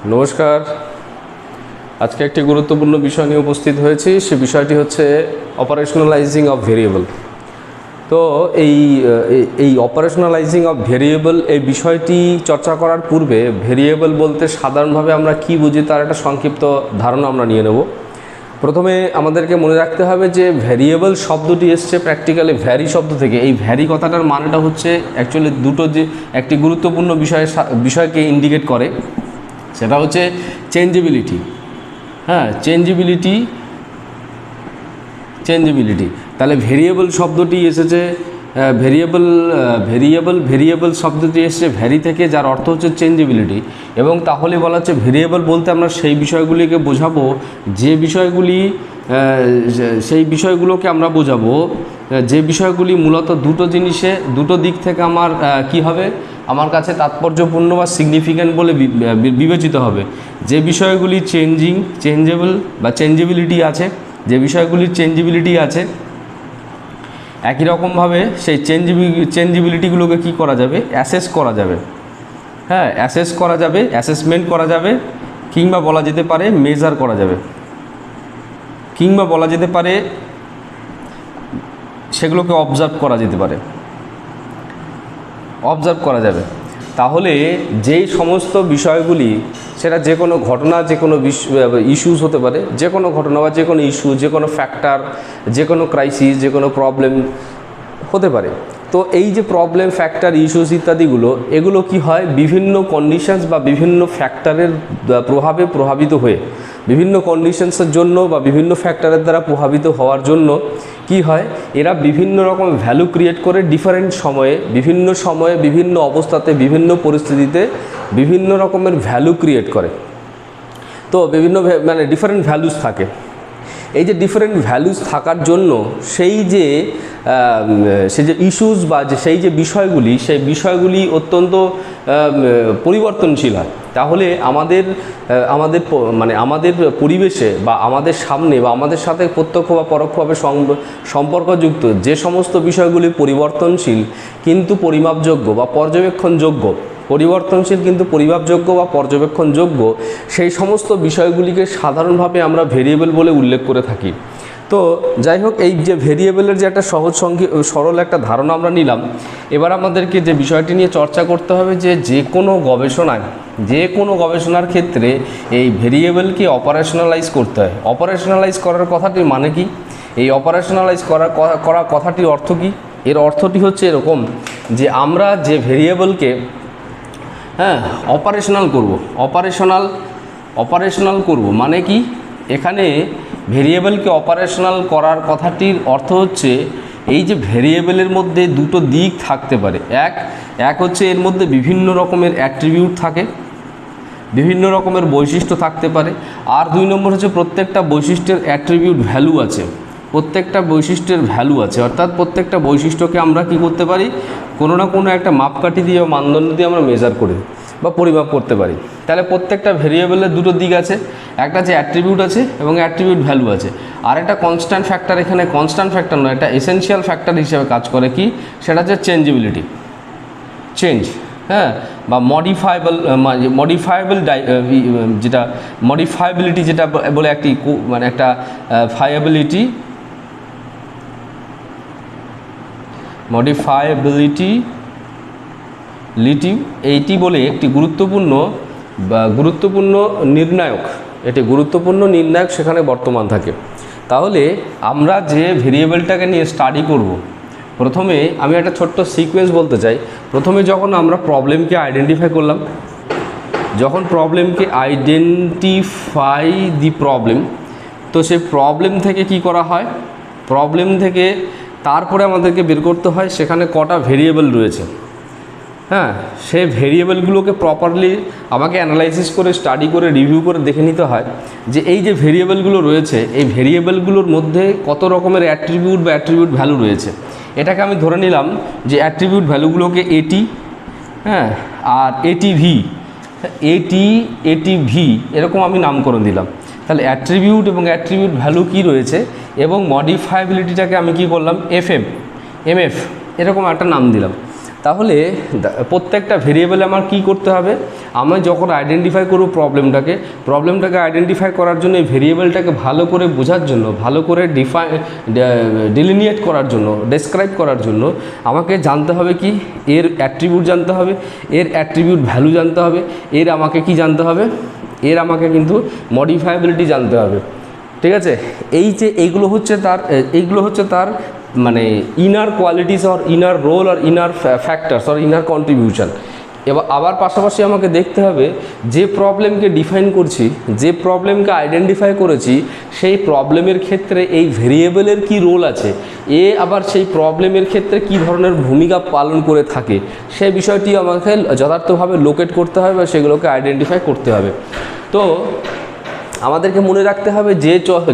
নমস্কার। আজকে একটি গুরুত্বপূর্ণ বিষয় নিয়ে উপস্থিত হয়েছি। সে বিষয়টি হচ্ছে অপারেশনালাইজিং অফ ভেরিয়েবল। তো এই অপারেশনালাইজিং অফ ভেরিয়েবল এই বিষয়টি চর্চা করার পূর্বে ভেরিয়েবল বলতে সাধারণভাবে আমরা কি বুঝি তার একটা সংক্ষিপ্ত ধারণা আমরা নিয়ে নেব। প্রথমে আমাদেরকে মনে রাখতে হবে যে ভ্যারিয়েবল শব্দটি এসছে প্র্যাকটিক্যালি ভ্যারি শব্দ থেকে। এই ভ্যারি কথাটার মানেটা হচ্ছে অ্যাকচুয়ালি দুটো যে একটি গুরুত্বপূর্ণ বিষয়কে ইন্ডিকেট করে, সেটা হচ্ছে চেঞ্জেবিলিটি। চেঞ্জেবিলিটি। তাহলে ভেরিয়েবল শব্দটি এসেছে ভেরিয়েবল শব্দটি এসেছে ভ্যারি থেকে, যার অর্থ হচ্ছে চেঞ্জেবিলিটি। এবং তাহলে বলা হচ্ছে ভেরিয়েবল বলতে আমরা সেই বিষয়গুলিকে বোঝাবো সেই বিষয়গুলোকে আমরা বোঝাবো যে বিষয়গুলি মূলত দুটো দিক থেকে আমার কি হবে, আমার কাছে তাৎপর্যপূর্ণ বা সিগনিফিক্যান্ট বলে বিবেচিত হবে। যে বিষয়গুলি চেঞ্জেবল বা চেঞ্জেবিলিটি আছে, একই রকমভাবে সেই চেঞ্জেবিলিটিগুলোকে কী করা যাবে, অ্যাসেস করা যাবে। অ্যাসেসমেন্ট করা যাবে, কিংবা বলা যেতে পারে মেজার করা যাবে, কিংবা বলা যেতে পারে সেগুলোকে অবজার্ভ করা যাবে। তাহলে যেই সমস্ত বিষয়গুলি, সেটা যে কোনো ঘটনা, যে কোনো ইস্যুস হতে পারে, যে কোনো ঘটনা বা যে কোনো ইস্যু, যে কোনো ফ্যাক্টর, যে কোনো ক্রাইসিস, যে কোনো প্রবলেম হতে পারে। তো এই যে প্রবলেম, ফ্যাক্টর, ইস্যুস ইত্যাদিগুলো, এগুলো কি হয়, বিভিন্ন কন্ডিশনস বা বিভিন্ন ফ্যাক্টরের প্রভাবে প্রভাবিত হয়ে, বিভিন্ন কন্ডিশনসের জন্য বা বিভিন্ন ফ্যাক্টরের দ্বারা প্রভাবিত হওয়ার জন্য কি হয়, এরা বিভিন্ন রকম ভ্যালু ক্রিয়েট করে ডিফারেন্ট সময়ে, বিভিন্ন অবস্থাতে, বিভিন্ন পরিস্থিতিতে বিভিন্ন রকমের ভ্যালু ক্রিয়েট করে। তো বিভিন্ন ডিফারেন্ট ভ্যালুস থাকে। এই যে ডিফারেন্ট ভ্যালুস থাকার জন্য সেই যে ইস্যুস বা সেই যে বিষয়গুলি, সেই বিষয়গুলি অত্যন্ত পরিবর্তনশীল হয়। তাহলে আমাদের পরিবেশে বা আমাদের সামনে বা আমাদের সাথে প্রত্যক্ষ বা পরোক্ষভাবে সম্পর্কযুক্ত যে সমস্ত বিষয়গুলি পরিবর্তনশীল কিন্তু পরিমাপযোগ্য বা পর্যবেক্ষণযোগ্য, পর্যবেক্ষণযোগ্য, সেই সমস্ত বিষয়গুলিকে সাধারণভাবে আমরা ভেরিয়েবল বলে উল্লেখ করে থাকি। তো যাই হোক, এই যে ভেরিয়েবলের যে একটা সরল একটা ধারণা আমরা নিলাম, এবার আমাদেরকে যে বিষয়টি নিয়ে চর্চা করতে হবে যে কোনো গবেষণার ক্ষেত্রে এই ভেরিয়েবলকে অপারেশনালাইজ করতে হয়। অপারেশনালাইজ করার কথাটির মানে কি? এই অপারেশনালাইজ করা কথাটির অর্থ কি? এর অর্থটি হচ্ছে এরকম যে আমরা যে ভেরিয়েবলকে অপারেশনাল করব মানে কি? এখানে ভেরিয়েবলকে অপারেশনাল করার কথাটির অর্থ হচ্ছে এই যে ভেরিয়েবলের মধ্যে দুটো দিক থাকতে পারে। এক হচ্ছে এর মধ্যে বিভিন্ন রকমের অ্যাট্রিবিউট থাকে, বিভিন্ন রকমের বৈশিষ্ট্য থাকতে পারে। আর 2 নম্বর হচ্ছে প্রত্যেকটা বৈশিষ্ট্যের অ্যাট্রিবিউট ভ্যালু আছে, অর্থাৎ প্রত্যেকটা বৈশিষ্ট্যকে আমরা কি করতে পারি, কোনো না কোনো একটা মাপকাঠি দিয়ে বা মানদণ্ড দিয়ে আমরা মেজার করি বা পরিমাপ করতে পারি। তাহলে প্রত্যেকটা ভেরিয়েবলের দুটো দিক আছে, একটা যে অ্যাট্রিবিউট আছে এবং অ্যাট্রিবিউট ভ্যালু আছে, আর একটা কনস্ট্যান্ট ফ্যাক্টর, এখানে কনস্ট্যান্ট ফ্যাক্টর নয়, এটা এসেনশিয়াল ফ্যাক্টর হিসেবে কাজ করে। কি সেটা হচ্ছে চেঞ্জেবিলিটি, বা মডিফায়াবিলিটি যেটা বলে একটা ফায়াবিলিটি, এইটি বলে একটি গুরুত্বপূর্ণ নির্ণায়ক সেখানে বর্তমান থাকে। তাহলে আমরা যে ভেরিয়েবলটাকে নিয়ে স্টাডি করব, প্রথমে আমি একটা ছোট্ট সিকোয়েন্স বলতে চাই। প্রথমে যখন আমরা প্রবলেমকে আইডেন্টিফাই করলাম, তো সেই প্রবলেম থেকে কি করা হয়, তারপরে আমাদেরকে বের করতে হয় সেখানে কটা ভেরিয়েবল রয়েছে। সেই ভেরিয়েবলগুলোকে প্রপারলি আমাকে অ্যানালাইসিস করে, স্টাডি করে, রিভিউ করে দেখে নিতে হয় যে এই যে ভেরিয়েবলগুলো রয়েছে, এই ভেরিয়েবলগুলোর মধ্যে কত রকমের অ্যাট্রিবিউট বা অ্যাট্রিবিউট ভ্যালু রয়েছে। এটাকে আমি ধরে নিলাম যে অ্যাট্রিবিউট ভ্যালুগুলোকে এটি, আর এটিভি এরকম আমি নামকরণ দিলাম। তাহলে অ্যাট্রিবিউট এবং অ্যাট্রিবিউট ভ্যালু কি রয়েছে, এবং মডিফায়াবিলিটিটাকে আমি কি করলাম, এমএফ এরকম একটা নাম দিলাম। তাহলে প্রত্যেকটা ভেরিয়েবলে আমার কি করতে হবে, আমি যখন আইডেন্টিফাই করব প্রবলেমটাকে আইডেন্টিফাই করার জন্য এই ভেরিয়েবলটাকে ভালো করে বোঝার জন্য, ভালো করে ডিলিনিয়েট করার জন্য, ডেসক্রাইব করার জন্য আমাকে জানতে হবে কি, এর অ্যাট্রিবিউট জানতে হবে, এর অ্যাট্রিবিউট ভ্যালু জানতে হবে, এর আমাকে কি জানতে হবে, এর আমাকে কিন্তু মডিফায়াবিলিটি জানতে হবে। ঠিক আছে, এই যে এইগুলো হচ্ছে তার মানে inner qualities or inner role আর inner factors or inner contribution. এবার আবার পাশাপাশি আমাকে দেখতে হবে যে প্রবলেমকে ডিফাইন করছি, যে প্রবলেমকে আইডেন্টিফাই করেছি, সেই প্রবলেমের ক্ষেত্রে এই ভেরিয়েবলের কি রোল আছে, এ আবার সেই প্রবলেমের ক্ষেত্রে কি ধরনের ভূমিকা পালন করে থাকে, সেই বিষয়টি আমাকে যথার্থভাবে লোকেট করতে হবে বা সেগুলোকে আইডেন্টিফাই করতে হবে। তো আমাদেরকে মনে রাখতে হবে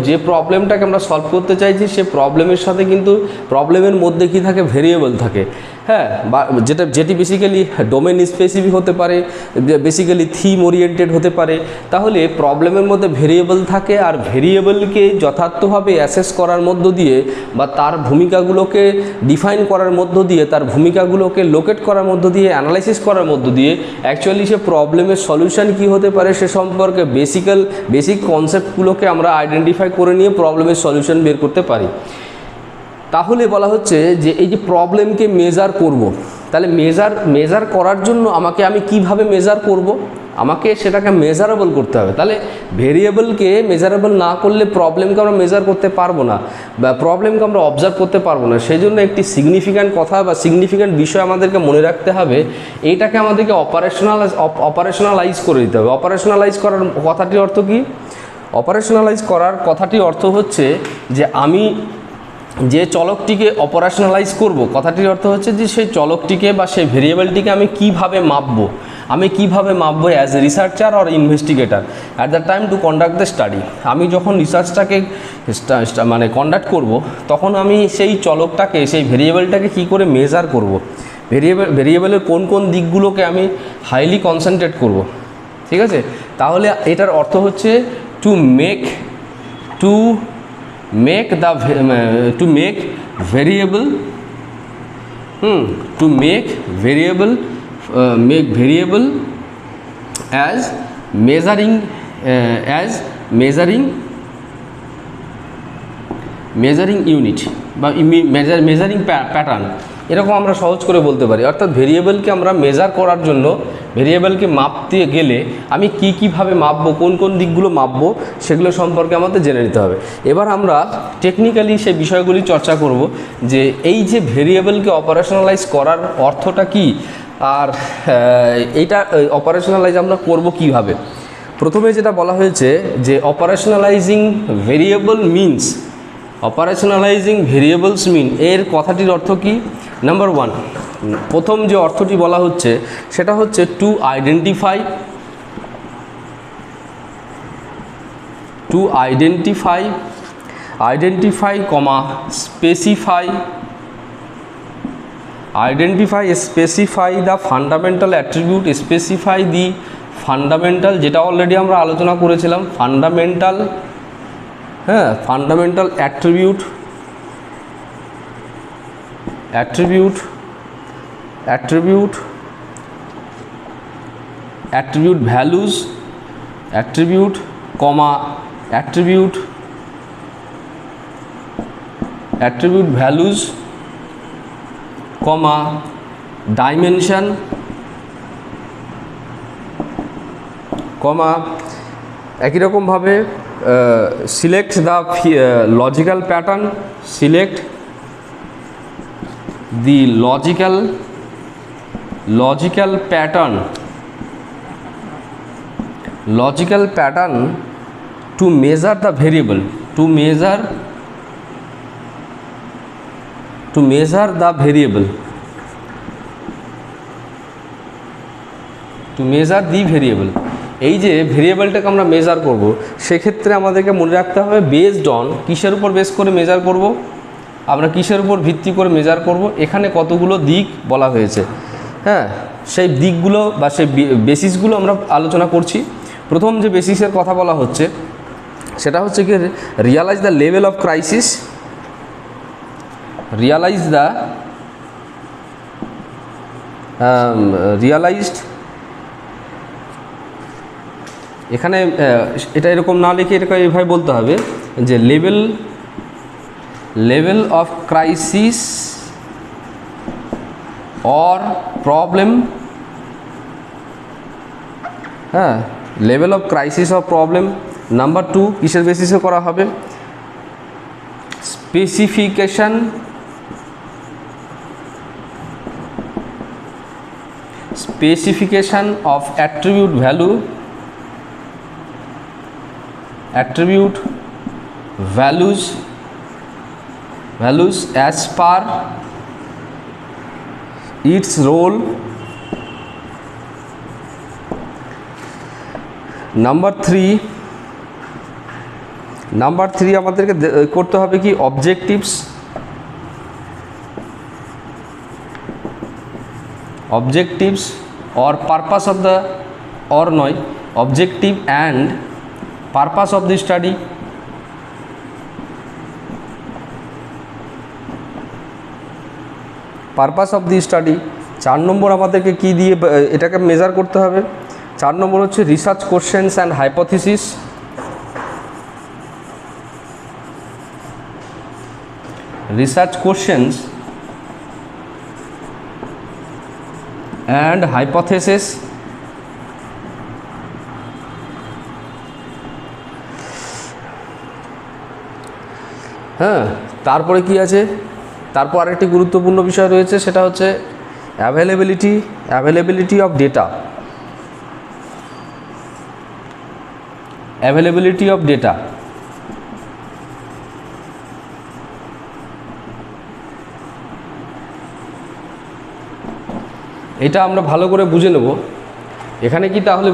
যে প্রবলেমটাকে আমরা সলভ করতে চাইছি সে প্রবলেমের সাথে কিন্তু প্রবলেমের মধ্যে কি থাকে, ভেরিয়েবল থাকে। হ্যাঁ, বা যেটি বেসিক্যালি ডোমেন স্পেসিফিক হতে পারে, বেসিক্যালি থিম ওরিয়েন্টেড হতে পারে। তাহলে প্রবলেমের মধ্যে ভেরিয়েবল থাকে, আর ভেরিয়েবলকে যথার্থভাবে অ্যাসেস করার মধ্য দিয়ে বা তার ভূমিকাগুলোকে ডিফাইন করার মধ্য দিয়ে, তার ভূমিকাগুলোকে লোকেট করার মধ্য দিয়ে, অ্যানালাইসিস করার মধ্য দিয়ে অ্যাকচুয়ালি সে প্রবলেমের সলিউশন কী হতে পারে সে সম্পর্কে বেসিক কনসেপ্টগুলোকে আমরা আইডেন্টিফাই করে নিয়ে প্রবলেমের সলিউশন বের করতে পারি। তাহলে বলা হচ্ছে যে এই যে প্রবলেমকে মেজার করব, তাহলে মেজার করার জন্য আমি কিভাবে মেজার করব, আমাকে সেটাকে মেজারেবল করতে হবে। তাহলে ভেরিয়েবলকে মেজারেবল না করলে প্রবলেমকে আমরা মেজার করতে পারবো না বা প্রবলেমকে আমরা অবজার্ভ করতে পারবো না। সেই জন্য একটি সিগনিফিক্যান্ট কথা বা সিগনিফিক্যান্ট বিষয় আমাদেরকে মনে রাখতে হবে, এইটাকে আমাদেরকে অপারেশনালাইজ করে দিতে হবে। অপারেশনালাইজ করার কথাটির অর্থ কি? অপারেশনালাইজ করার কথাটির অর্থ হচ্ছে যে আমি যে চলকটিকে অপারেশনালাইজ করব, কথাটির অর্থ হচ্ছে যে সেই চলকটিকে বা সেই ভেরিয়েবলটিকে আমি কিভাবে মাপবো, as a researcher or investigator at the time to conduct the study. আমি যখন রিসার্চটাকে মানে কন্ডাক্ট করব, তখন আমি সেই চলকটাকে, সেই ভেরিয়েবলটাকে কি করে মেজার করব, ভেরিয়েবলের কোন কোন দিকগুলোকে আমি হাইলি কনসেন্ট্রেট করব। ঠিক আছে, তাহলে এটার অর্থ হচ্ছে to make variable as measuring unit বা মেজারিং প্যাটার্ন, এরকম আমরা সহজ করে বলতে পারি। অর্থাৎ ভেরিয়েবলকে আমরা মেজার করার জন্য, ভেরিয়েবলকে মাপতে গেলে আমি কীভাবে মাপবো, কোন কোন দিকগুলো মাপবো, সেগুলো সম্পর্কে আমাদের জেনে নিতে হবে। এবার আমরা টেকনিক্যালি সেই বিষয়গুলি চর্চা করব যে এই যে ভেরিয়েবলকে অপারেশনালাইজ করার অর্থটা কি, আর এইটা অপারেশনালাইজ আমরা করব কিভাবে। প্রথমে যেটা বলা হয়েছে যে অপারেশনালাইজিং ভেরিয়েবলস মিন, এর কথাটির অর্থ কি? নাম্বার 1, প্রথম যে অর্থটি বলা হচ্ছে সেটা হচ্ছে to identify specify the fundamental attribute, fundamental, যেটা অলরেডি আমরা আলোচনা করেছিলাম, fundamental attribute values, attribute values, dimension, একই রকমভাবে select the logical pattern, logical pattern to measure the variable, to measure the variable, এই যে ভেরিয়েবলটাকে আমরা মেজার করব, সেক্ষেত্রে আমাদেরকে মনে রাখতে হবে বেসড অন, কিসের উপর বেস করে মেজার করব, আমরা কিসের উপর ভিত্তি করে মেজার করব, এখানে কতগুলো দিক বলা হয়েছে। হ্যাঁ, সেই দিকগুলো বা সেই বেসিসগুলো আমরা আলোচনা করছি। প্রথম যে বেসিসের কথা বলা হচ্ছে সেটা হচ্ছে কি, realise the level of crisis, realised, এখানে এটা এরকম না লিখে এরকম এইভাবে বলতে হবে যে level of crisis or problem, হ্যাঁ, level of crisis or problem. Number 2 কিসের বেসিসে করা হবে? Specification of attribute values as per its role। Number 3 আমাদেরকে করতে হবে কি? Objectives or purpose of the, or নয়, objective and purpose of the study। Purpose of the study. 4 নম্বর আমাদেরকে কি দিয়ে এটাকে মেজার করতে হবে? 4 নম্বর হচ্ছে research questions and hypothesis. Research questions and hypothesis. হ্যাঁ, তারপরে কি আছে? তারপর আরেকটি গুরুত্বপূর্ণ বিষয় রয়েছে, সেটা হচ্ছে অ্যাভেলেবিলিটি অফ ডেটা। এটা আমরা ভালো করে বুঝে নেব। এখানে কি তাহলে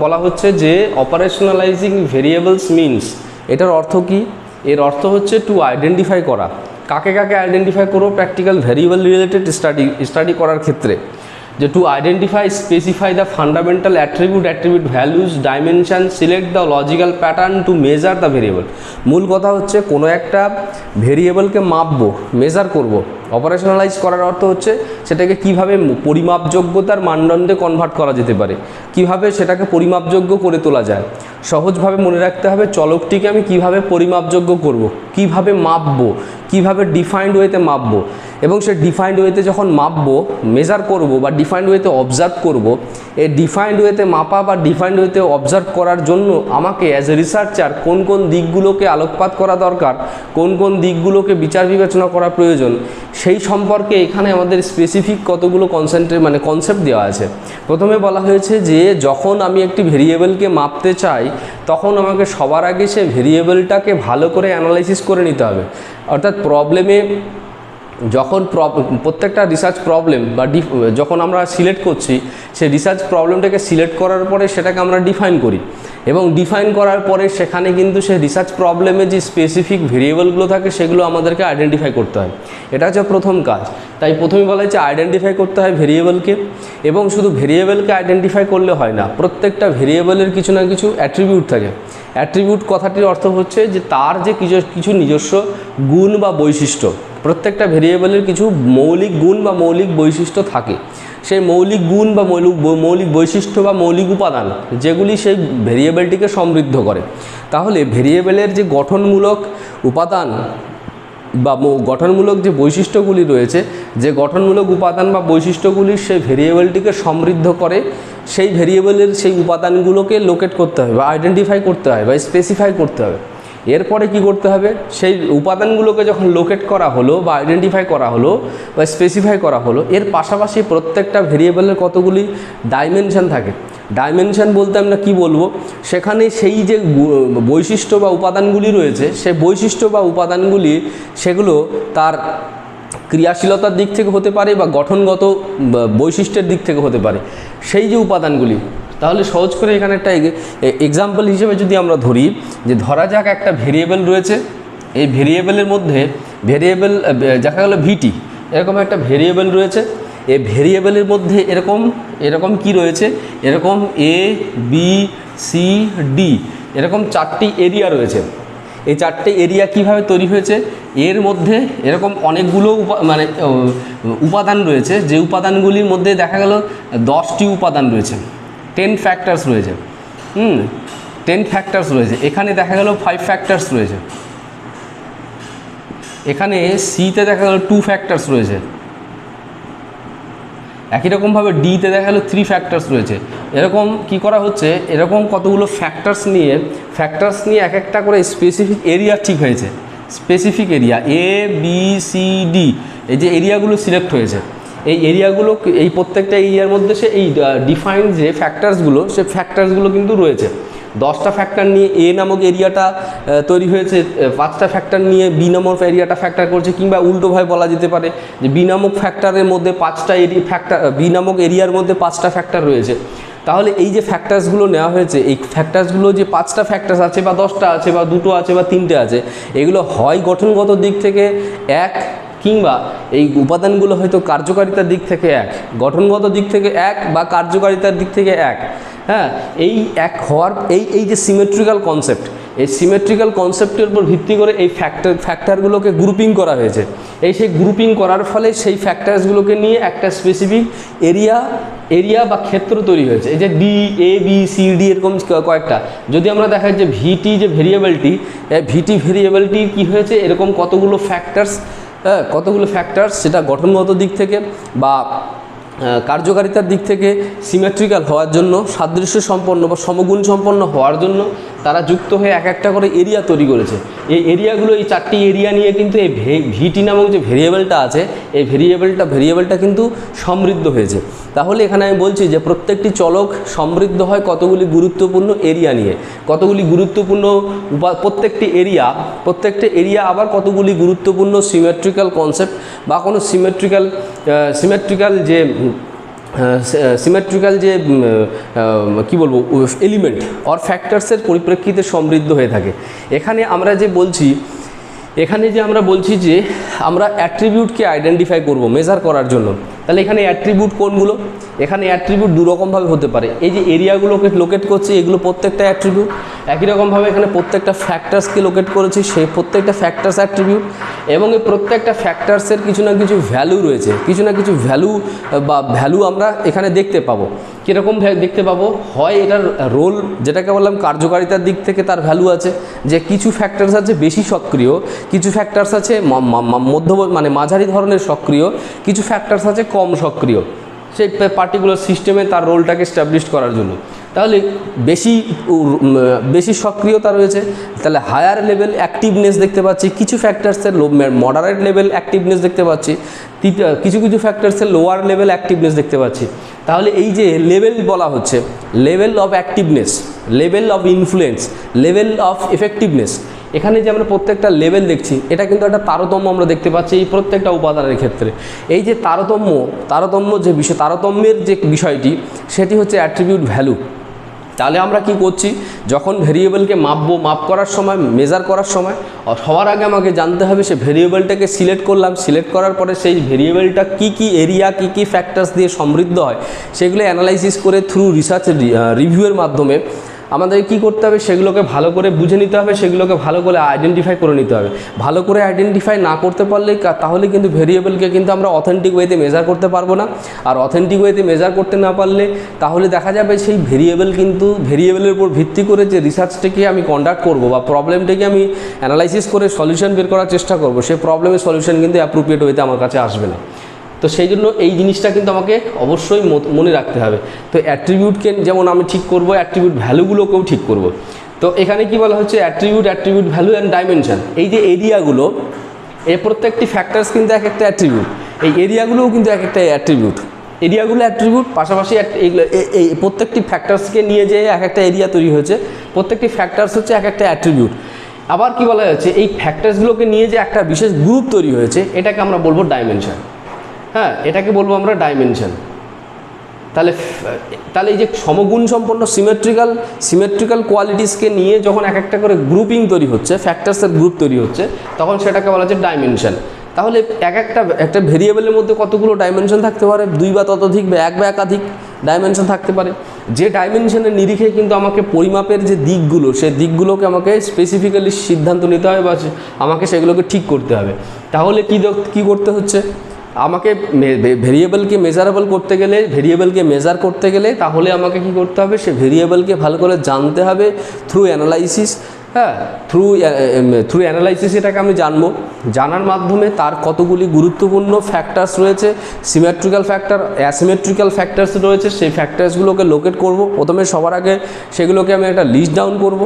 বলা হচ্ছে যে অপারেশনালাইজিং ভেরিয়েবলস মিনস, এটার অর্থ কি? এর অর্থ হচ্ছে টু আইডেন্টিফাই করা। কাকে আইডেন্টিফাই করবো? প্র্যাকটিক্যাল ভেরিয়েবল রিলেটেড স্টাডি করার ক্ষেত্রে, যে to identify, specify the fundamental attribute values, dimension, select the logical pattern to measure the variable. মূল কথা হচ্ছে কোনো একটা ভেরিয়েবলকে মাপবো, মেজার করব। অপারেশনালাইজ করার অর্থ হচ্ছে সেটাকে কিভাবে পরিমাপযোগ্যতার মানদণ্ডে কনভার্ট করা যেতে পারে, কিভাবে সেটাকে পরিমাপযোগ্য করে তোলা যায়। সহজভাবে মনে রাখতে হবে চলকটিকে আমি কিভাবে পরিমাপযোগ্য করব, কিভাবে মাপবো, কিভাবে ডিফাইন্ড ওয়েতে মাপবো, এবং সে ডিফাইন্ড ওয়েতে যখন মাপবো, মেজার করব বা ডিফাইন্ড ওয়েতে অবজার্ভ করব, এই ডিফাইন্ড ওয়েতে মাপা বা ডিফাইন্ড ওয়েতে অবজার্ভ করার জন্য আমাকে অ্যাজ এ রিসার্চার কোন কোন দিকগুলোকে আলোকপাত করা দরকার, কোন কোন দিকগুলোকে বিচার বিবেচনা করা প্রয়োজন, সেই সম্পর্কে এখানে আমাদের স্পেসিফিক কতগুলো কনসেপ্ট দেওয়া আছে। প্রথমে বলা হয়েছে যে যখন আমি একটি ভেরিয়েবলকে মাপতে চাই, তখন আমাকে সবার আগে সে ভেরিয়েবলটাকে ভালো করে অ্যানালাইসিস করে নিতে হবে। অর্থাৎ প্রবলেমে যখন প্রত্যেকটা রিসার্চ প্রবলেম বা যখন আমরা সিলেক্ট করছি, সেই রিসার্চ প্রবলেমটাকে সিলেক্ট করার পরে সেটাকে আমরা ডিফাইন করি, এবং ডিফাইন করার পরে সেখানে কিন্তু সেই রিসার্চ প্রবলেমে যে স্পেসিফিক ভেরিয়েবলগুলো থাকে সেগুলো আমাদেরকে আইডেন্টিফাই করতে হয়। এটা হচ্ছে প্রথম কাজ। তাই প্রথমে বলা হচ্ছে আইডেন্টিফাই করতে হয় ভেরিয়েবলকে, এবং শুধু ভেরিয়েবলকে আইডেন্টিফাই করলে হয় না, প্রত্যেকটা ভেরিয়েবলের কিছু না কিছু অ্যাট্রিবিউট থাকে। অ্যাট্রিবিউট কথাটির অর্থ হচ্ছে যে তার যে কিছু নিজস্ব গুণ বা বৈশিষ্ট্য, প্রত্যেকটা ভেরিয়েবলের কিছু মৌলিক গুণ বা মৌলিক বৈশিষ্ট্য থাকে। সেই মৌলিক গুণ বা মৌলিক বৈশিষ্ট্য বা মৌলিক উপাদান যেগুলি সেই ভেরিয়েবলটিকে সমৃদ্ধ করে। তাহলে ভেরিয়েবলের যে গঠনমূলক উপাদান বা গঠনমূলক যে বৈশিষ্ট্যগুলি রয়েছে, যে গঠনমূলক উপাদান বা বৈশিষ্ট্যগুলি সেই ভেরিয়েবলটিকে সমৃদ্ধ করে, সেই ভেরিয়েবলের সেই উপাদানগুলোকে লোকেট করতে হবে বা আইডেন্টিফাই করতে হয় বা স্পেসিফাই করতে হবে। এরপরে কি করতে হবে? সেই উপাদানগুলোকে যখন লোকেট করা হলো বা আইডেন্টিফাই করা হলো বা স্পেসিফাই করা হলো, এর পাশাপাশি প্রত্যেকটা ভেরিয়েবলের কতগুলি ডাইমেনশন থাকে। ডাইমেনশন বলতে আমরা কি বলবো? সেখানে সেই যে বৈশিষ্ট্য বা উপাদানগুলি রয়েছে, সেই বৈশিষ্ট্য বা উপাদানগুলি সেগুলো তার ক্রিয়াশীলতার দিক থেকে হতে পারে বা গঠনগত বৈশিষ্ট্যের দিক থেকে হতে পারে সেই যে উপাদানগুলি। তাহলে সহজ করে এখানে একটা এক্সাম্পল হিসেবে যদি আমরা ধরি, যে ধরা যাক একটা ভেরিয়েবল রয়েছে, এই ভেরিয়েবলের মধ্যে দেখা গেল ভিটি, এরকম একটা ভেরিয়েবল রয়েছে। এই ভেরিয়েবলের মধ্যে এরকম কি রয়েছে? এরকম এ বি সি ডি এরকম 4টি এরিয়া রয়েছে। এই 4টে এরিয়া কিভাবে তৈরি হয়েছে, এর মধ্যে এরকম অনেকগুলো উপাদান রয়েছে, যে উপাদানগুলির মধ্যে দেখা গেল 10টি উপাদান রয়েছে, 10 ফ্যাক্টরস রয়েছে। 10 ফ্যাক্টরস রয়েছে। এখানে দেখা গেল 5 ফ্যাক্টরস রয়েছে, এখানে সিতে দেখা গেল 2 ফ্যাক্টরস রয়েছে, একই রকমভাবে ডিতে দেখা গেল 3 ফ্যাক্টরস রয়েছে। এরকম কি করা হচ্ছে, এরকম কতগুলো ফ্যাক্টরস নিয়ে এক একটা করে স্পেসিফিক এরিয়া ঠিক হয়েছে, specific area A B C D, এই যে এরিয়াগুলো সিলেক্ট হয়েছে, এই এরিয়াগুলো, এই প্রত্যেকটা এরিয়ার মধ্যে সে এই ডিফাইন্ড যে ফ্যাক্টরসগুলো, সে ফ্যাক্টরসগুলো কিন্তু রয়েছে। 10টা ফ্যাক্টর নিয়ে এ নামক এরিয়াটা তৈরি হয়েছে, 5টা ফ্যাক্টর নিয়ে বি নামক এরিয়াটা ফ্যাক্টর করছে, কিংবা উল্টোভাবে বলা যেতে পারে যে বি নামক ফ্যাক্টরের মধ্যে 5টা বি নামক এরিয়ার মধ্যে 5টা ফ্যাক্টর রয়েছে। তাহলে এই যে ফ্যাক্টরসগুলো নেওয়া হয়েছে, এই ফ্যাক্টরসগুলো যে 5টা ফ্যাক্টরস আছে বা 10টা আছে বা 2টো আছে বা 3টে আছে, এগুলো হয় গঠনগত দিক থেকে এক, কিংবা এই উপাদানগুলো হয়তো কার্যকারিতার দিক থেকে এক, গঠনগত দিক থেকে এক বা কার্যকারিতার দিক থেকে এক। হ্যাঁ, এই এক হওয়ার এই যে সিমেট্রিক্যাল কনসেপ্ট, এই সিমেট্রিক্যাল কনসেপ্টের উপর ভিত্তি করে এই ফ্যাক্টরগুলোকে গ্রুপিং করা হয়েছে। সেই গ্রুপিং করার ফলে সেই ফ্যাক্টরসগুলোকে নিয়ে একটা স্পেসিফিক এরিয়া বা ক্ষেত্র তৈরি হয়েছে। এই যে D, A B C D এরকম কয়েকটা, যদি আমরা দেখাই যে ভিটি যে ভেরিয়েবলটি, ভিটি ভেরিয়েবলটি কী হয়েছে, এরকম কতগুলো ফ্যাক্টরস সেটা গঠনগত দিক থেকে বা কার্যকারিতার দিক থেকে সিমেট্রিক্যাল হওয়ার জন্য, সাদৃশ্য সম্পন্ন বা সমগুণ সম্পন্ন হওয়ার জন্য তারা যুক্ত হয়ে এক একটা করে এরিয়া তৈরি করেছে। এই এরিয়াগুলো, এই 4টি এরিয়া নিয়ে কিন্তু এই ভিটি নামক যে ভেরিয়েবলটা আছে, এই ভেরিয়েবলটা কিন্তু সমৃদ্ধ হয়েছে। তাহলে এখানে আমি বলছি যে প্রত্যেকটি চলক সমৃদ্ধ হয় কতগুলি গুরুত্বপূর্ণ এরিয়া নিয়ে, কতগুলি গুরুত্বপূর্ণ প্রত্যেকটি এরিয়া আবার কতগুলি গুরুত্বপূর্ণ সিমেট্রিক্যাল কনসেপ্ট বা কোনো সিমেট্রিক্যাল যে কি বলবো এলিমেন্ট অর ফ্যাক্টরসের পরিপ্রেক্ষিতে সমৃদ্ধ হয়ে থাকে। এখানে আমরা বলছি যে আমরা অ্যাট্রিবিউটকে আইডেন্টিফাই করব মেজার করার জন্য। তাহলে এখানে অ্যাট্রিবিউট কোনগুলো, এখানে অ্যাট্রিবিউট দুরকমভাবে হতে পারে। এই যে এরিয়াগুলোকে লোকেট করছে, এগুলো প্রত্যেকটা অ্যাট্রিবিউট। একই রকমভাবে এখানে প্রত্যেকটা ফ্যাক্টরসকে লোকেট করেছি, সেই প্রত্যেকটা ফ্যাক্টরস অ্যাট্রিবিউট। এবং এই প্রত্যেকটা ফ্যাক্টরসের কিছু না কিছু ভ্যালু রয়েছে, কিছু না কিছু ভ্যালু আমরা এখানে দেখতে পাবো। কীরকম দেখতে পাবো, হয় এটার রোল, যেটাকে বললাম কার্যকারিতার দিক থেকে তার ভ্যালু আছে, যে কিছু ফ্যাক্টরস আছে বেশি সক্রিয়, কিছু ফ্যাক্টরস আছে মাঝারি ধরনের সক্রিয়, কিছু ফ্যাক্টরস আছে কম সক্রিয় সেই পার্টিকুলার সিস্টেমে তার রোলটাকে এস্টাবলিশ করার জন্য। তাহলে বেশি সক্রিয়তা রয়েছে, তাহলে হায়ার লেভেল অ্যাক্টিভনেস দেখতে পাচ্ছি, কিছু ফ্যাক্টরসের মডারেট লেভেল অ্যাক্টিভনেস দেখতে পাচ্ছি, কিছু ফ্যাক্টরসের লোয়ার লেভেল অ্যাক্টিভনেস দেখতে পাচ্ছি। তাহলে এই যে লেভেল বলা হচ্ছে, level of activeness, level of influence, level of effectiveness, এখানে যে আমরা প্রত্যেকটা লেভেল দেখছি, এটা কিন্তু একটা তারতম্য আমরা দেখতে পাচ্ছি এই প্রত্যেকটা উপাদানের ক্ষেত্রে। এই যে তারতম্যের যে বিষয়টি, সেটি হচ্ছে অ্যাট্রিবিউট ভ্যালু। তাহলে আমরা কি করছি, যখন ভেরিয়েবলকে মাপ করার সময়, মেজার করার সময়, সবার আগে আমাকে জানতে হবে সে ভেরিয়েবলটাকে সিলেক্ট করলাম, সিলেক্ট করার পরে সেই ভেরিয়েবলটা কী এরিয়া, কী ফ্যাক্টরস দিয়ে সমৃদ্ধ হয়, সেগুলো অ্যানালাইসিস করে থ্রু রিসার্চ রিভিউয়ের মাধ্যমে আমাদের কি করতে হবে, সেগুলোকে ভালো করে বুঝে নিতে হবে, সেগুলোকে ভালো করে আইডেন্টিফাই করে নিতে হবে। ভালো করে আইডেন্টিফাই না করতে পারলে তাহলে কিন্তু ভেরিয়েবলকে কিন্তু আমরা অথেন্টিক ওয়েতে মেজার করতে পারবো না। আর অথেন্টিক ওয়েতে মেজার করতে না পারলে তাহলে দেখা যাবে সেই ভেরিয়েবলের উপর ভিত্তি করে যে রিসার্চটাকে আমি কন্ডাক্ট করব বা প্রবলেমটাকে আমি অ্যানালাইসিস করে সলিউশন বের করার চেষ্টা করব, সেই প্রবলেমের সলিউশন কিন্তু অ্যাপ্রোপ্রিয়েট ওয়েতে আমার কাছে আসবে না। তো সেই জন্য এই জিনিসটা কিন্তু আমাকে অবশ্যই মনে রাখতে হবে। তো অ্যাট্রিবিউটকে যেমন আমি ঠিক করব, অ্যাট্রিবিউট ভ্যালুগুলোকেও ঠিক করব। তো এখানে কি বলা হচ্ছে, অ্যাট্রিবিউট ভ্যালু অ্যান্ড ডাইমেনশন, এই যে এরিয়াগুলো, এই প্রত্যেকটি ফ্যাক্টরস কিন্তু এক একটা অ্যাট্রিবিউট, এই এরিয়াগুলোও কিন্তু এক একটা অ্যাট্রিবিউট। পাশাপাশি এই প্রত্যেকটি ফ্যাক্টরসকে নিয়ে যে এক একটা এরিয়া তৈরি হয়েছে, প্রত্যেকটি ফ্যাক্টরস হচ্ছে এক একটা অ্যাট্রিবিউট। আবার কি বলা যাচ্ছে, এই ফ্যাক্টরসগুলোকে নিয়ে যে একটা বিশেষ গ্রুপ তৈরি হয়েছে, এটাকে আমরা বলবো ডাইমেনশন। হ্যাঁ, এটাকে বলবো আমরা ডাইমেনশন। তাহলে এই যে সমগুণ সম্পন্ন সিমেট্রিক্যাল কোয়ালিটিসকে নিয়ে যখন এক একটা করে গ্রুপিং তৈরি হচ্ছে, ফ্যাক্টরসের গ্রুপ তৈরি হচ্ছে, তখন সেটাকে বলা হচ্ছে ডাইমেনশন। তাহলে একটা ভেরিয়েবলের মধ্যে কতগুলো ডাইমেনশন থাকতে পারে, 2 বা ততোধিক বা 1 বা একাধিক ডাইমেনশন থাকতে পারে। যে ডাইমেনশনের নিরিখে কিন্তু আমাকে পরিমাপের যে দিকগুলো, সেই দিকগুলোকে আমাকে স্পেসিফিক্যালি সিদ্ধান্ত নিতে হবে বা আমাকে সেগুলোকে ঠিক করতে হবে। তাহলে কী করতে হচ্ছে, আমাকে ভেরিয়েবলকে মেজারেবল করতে গেলে, ভেরিয়েবলকে মেজার করতে গেলে তাহলে আমাকে কি করতে হবে, সে ভেরিয়েবলকে ভালো করে জানতে হবে থ্রু অ্যানালাইসিস। হ্যাঁ, থ্রু অ্যানালাইসিস এটাকে আমি জানবো, জানার মাধ্যমে তার কতগুলি গুরুত্বপূর্ণ ফ্যাক্টরস রয়েছে, সিমেট্রিক্যাল ফ্যাক্টর, অ্যাসিমেট্রিক্যাল ফ্যাক্টরস রয়েছে, সেই ফ্যাক্টরসগুলোকে লোকেট করব। প্রথমে সবার আগে সেগুলোকে আমি একটা লিস্ট ডাউন করব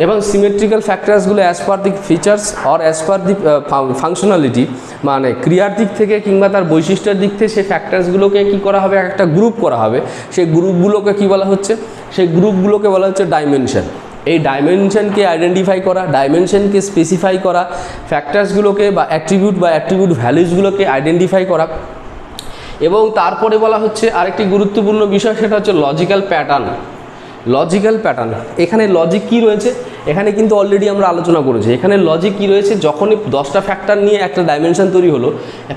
এবং সিমেট্রিক্যাল ফ্যাক্টরসগুলো as per the features or as per the functionality, মানে ক্রিয়ার দিক থেকে কিংবা তার বৈশিষ্ট্যের দিক থেকে সেই ফ্যাক্টরসগুলোকে কী করা হবে, একটা গ্রুপ করা হবে। সেই গ্রুপগুলোকে কী বলা হচ্ছে, সেই গ্রুপগুলোকে বলা হচ্ছে ডাইমেনশন। এই ডাইমেনশনকে আইডেন্টিফাই করা, ডাইমেনশনকে স্পেসিফাই করা, ফ্যাক্টরসগুলোকে বা অ্যাট্রিবিউট ভ্যালুজগুলোকে আইডেন্টিফাই করা। এবং তারপরে বলা হচ্ছে আরেকটি গুরুত্বপূর্ণ বিষয়, সেটা হচ্ছে লজিক্যাল প্যাটার্ন। এখানে লজিক কি রয়েছে, এখানে কিন্তু অলরেডি আমরা আলোচনা করেছি। এখানে লজিক কি রয়েছে, যখনই 10টা ফ্যাক্টর নিয়ে একটা ডাইমেনশন তৈরি হলো,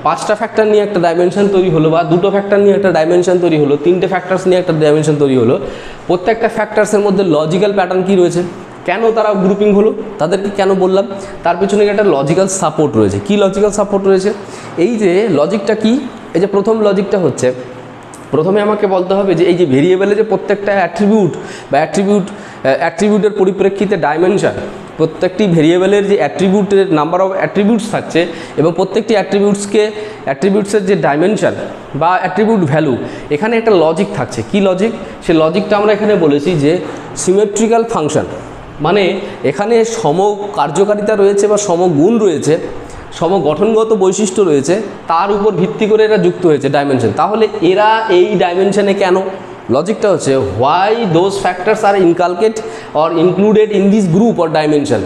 5টা ফ্যাক্টর নিয়ে একটা ডাইমেনশন তৈরি হলো, বা 2টো ফ্যাক্টর নিয়ে একটা ডাইমেনশন তৈরি হলো, 3টে ফ্যাক্টরস নিয়ে একটা ডাইমেনশন তৈরি হলো, প্রত্যেকটা ফ্যাক্টরসের মধ্যে লজিক্যাল প্যাটার্ন কি রয়েছে, কেন তারা গ্রুপিং হলো, তাদেরকে কেন বললাম, তার পিছনে একটা লজিক্যাল সাপোর্ট রয়েছে। কি লজিক্যাল সাপোর্ট রয়েছে, এই যে লজিকটা কি, এই যে প্রথম লজিকটা হচ্ছে, প্রথমে আমাকে বলতে হবে যে এই যে ভেরিয়েবলে যে প্রত্যেকটা অ্যাট্রিবিউটের পরিপ্রেক্ষিতে ডাইমেনশন, প্রত্যেকটি ভেরিয়েবলের যে অ্যাট্রিবিউটের নাম্বার অফ অ্যাট্রিবিউটস থাকছে এবং প্রত্যেকটি অ্যাট্রিবিউটসের যে ডাইমেনশন বা অ্যাট্রিবিউট ভ্যালু, এখানে একটা লজিক থাকছে। কি লজিক, সে লজিকটা আমরা এখানে বলেছি যে সিমেট্রিক্যাল ফাংশন, মানে এখানে সম কার্যকারিতা রয়েছে বা সমগুণ রয়েছে, সমগঠনগত বৈশিষ্ট্য রয়েছে, তার উপর ভিত্তি করে এরা যুক্ত হয়েছে ডাইমেনশন। তাহলে এরা এই ডাইমেনশনে কেন, লজিকটা হচ্ছে why those factors are inculcate or included in this group or dimension,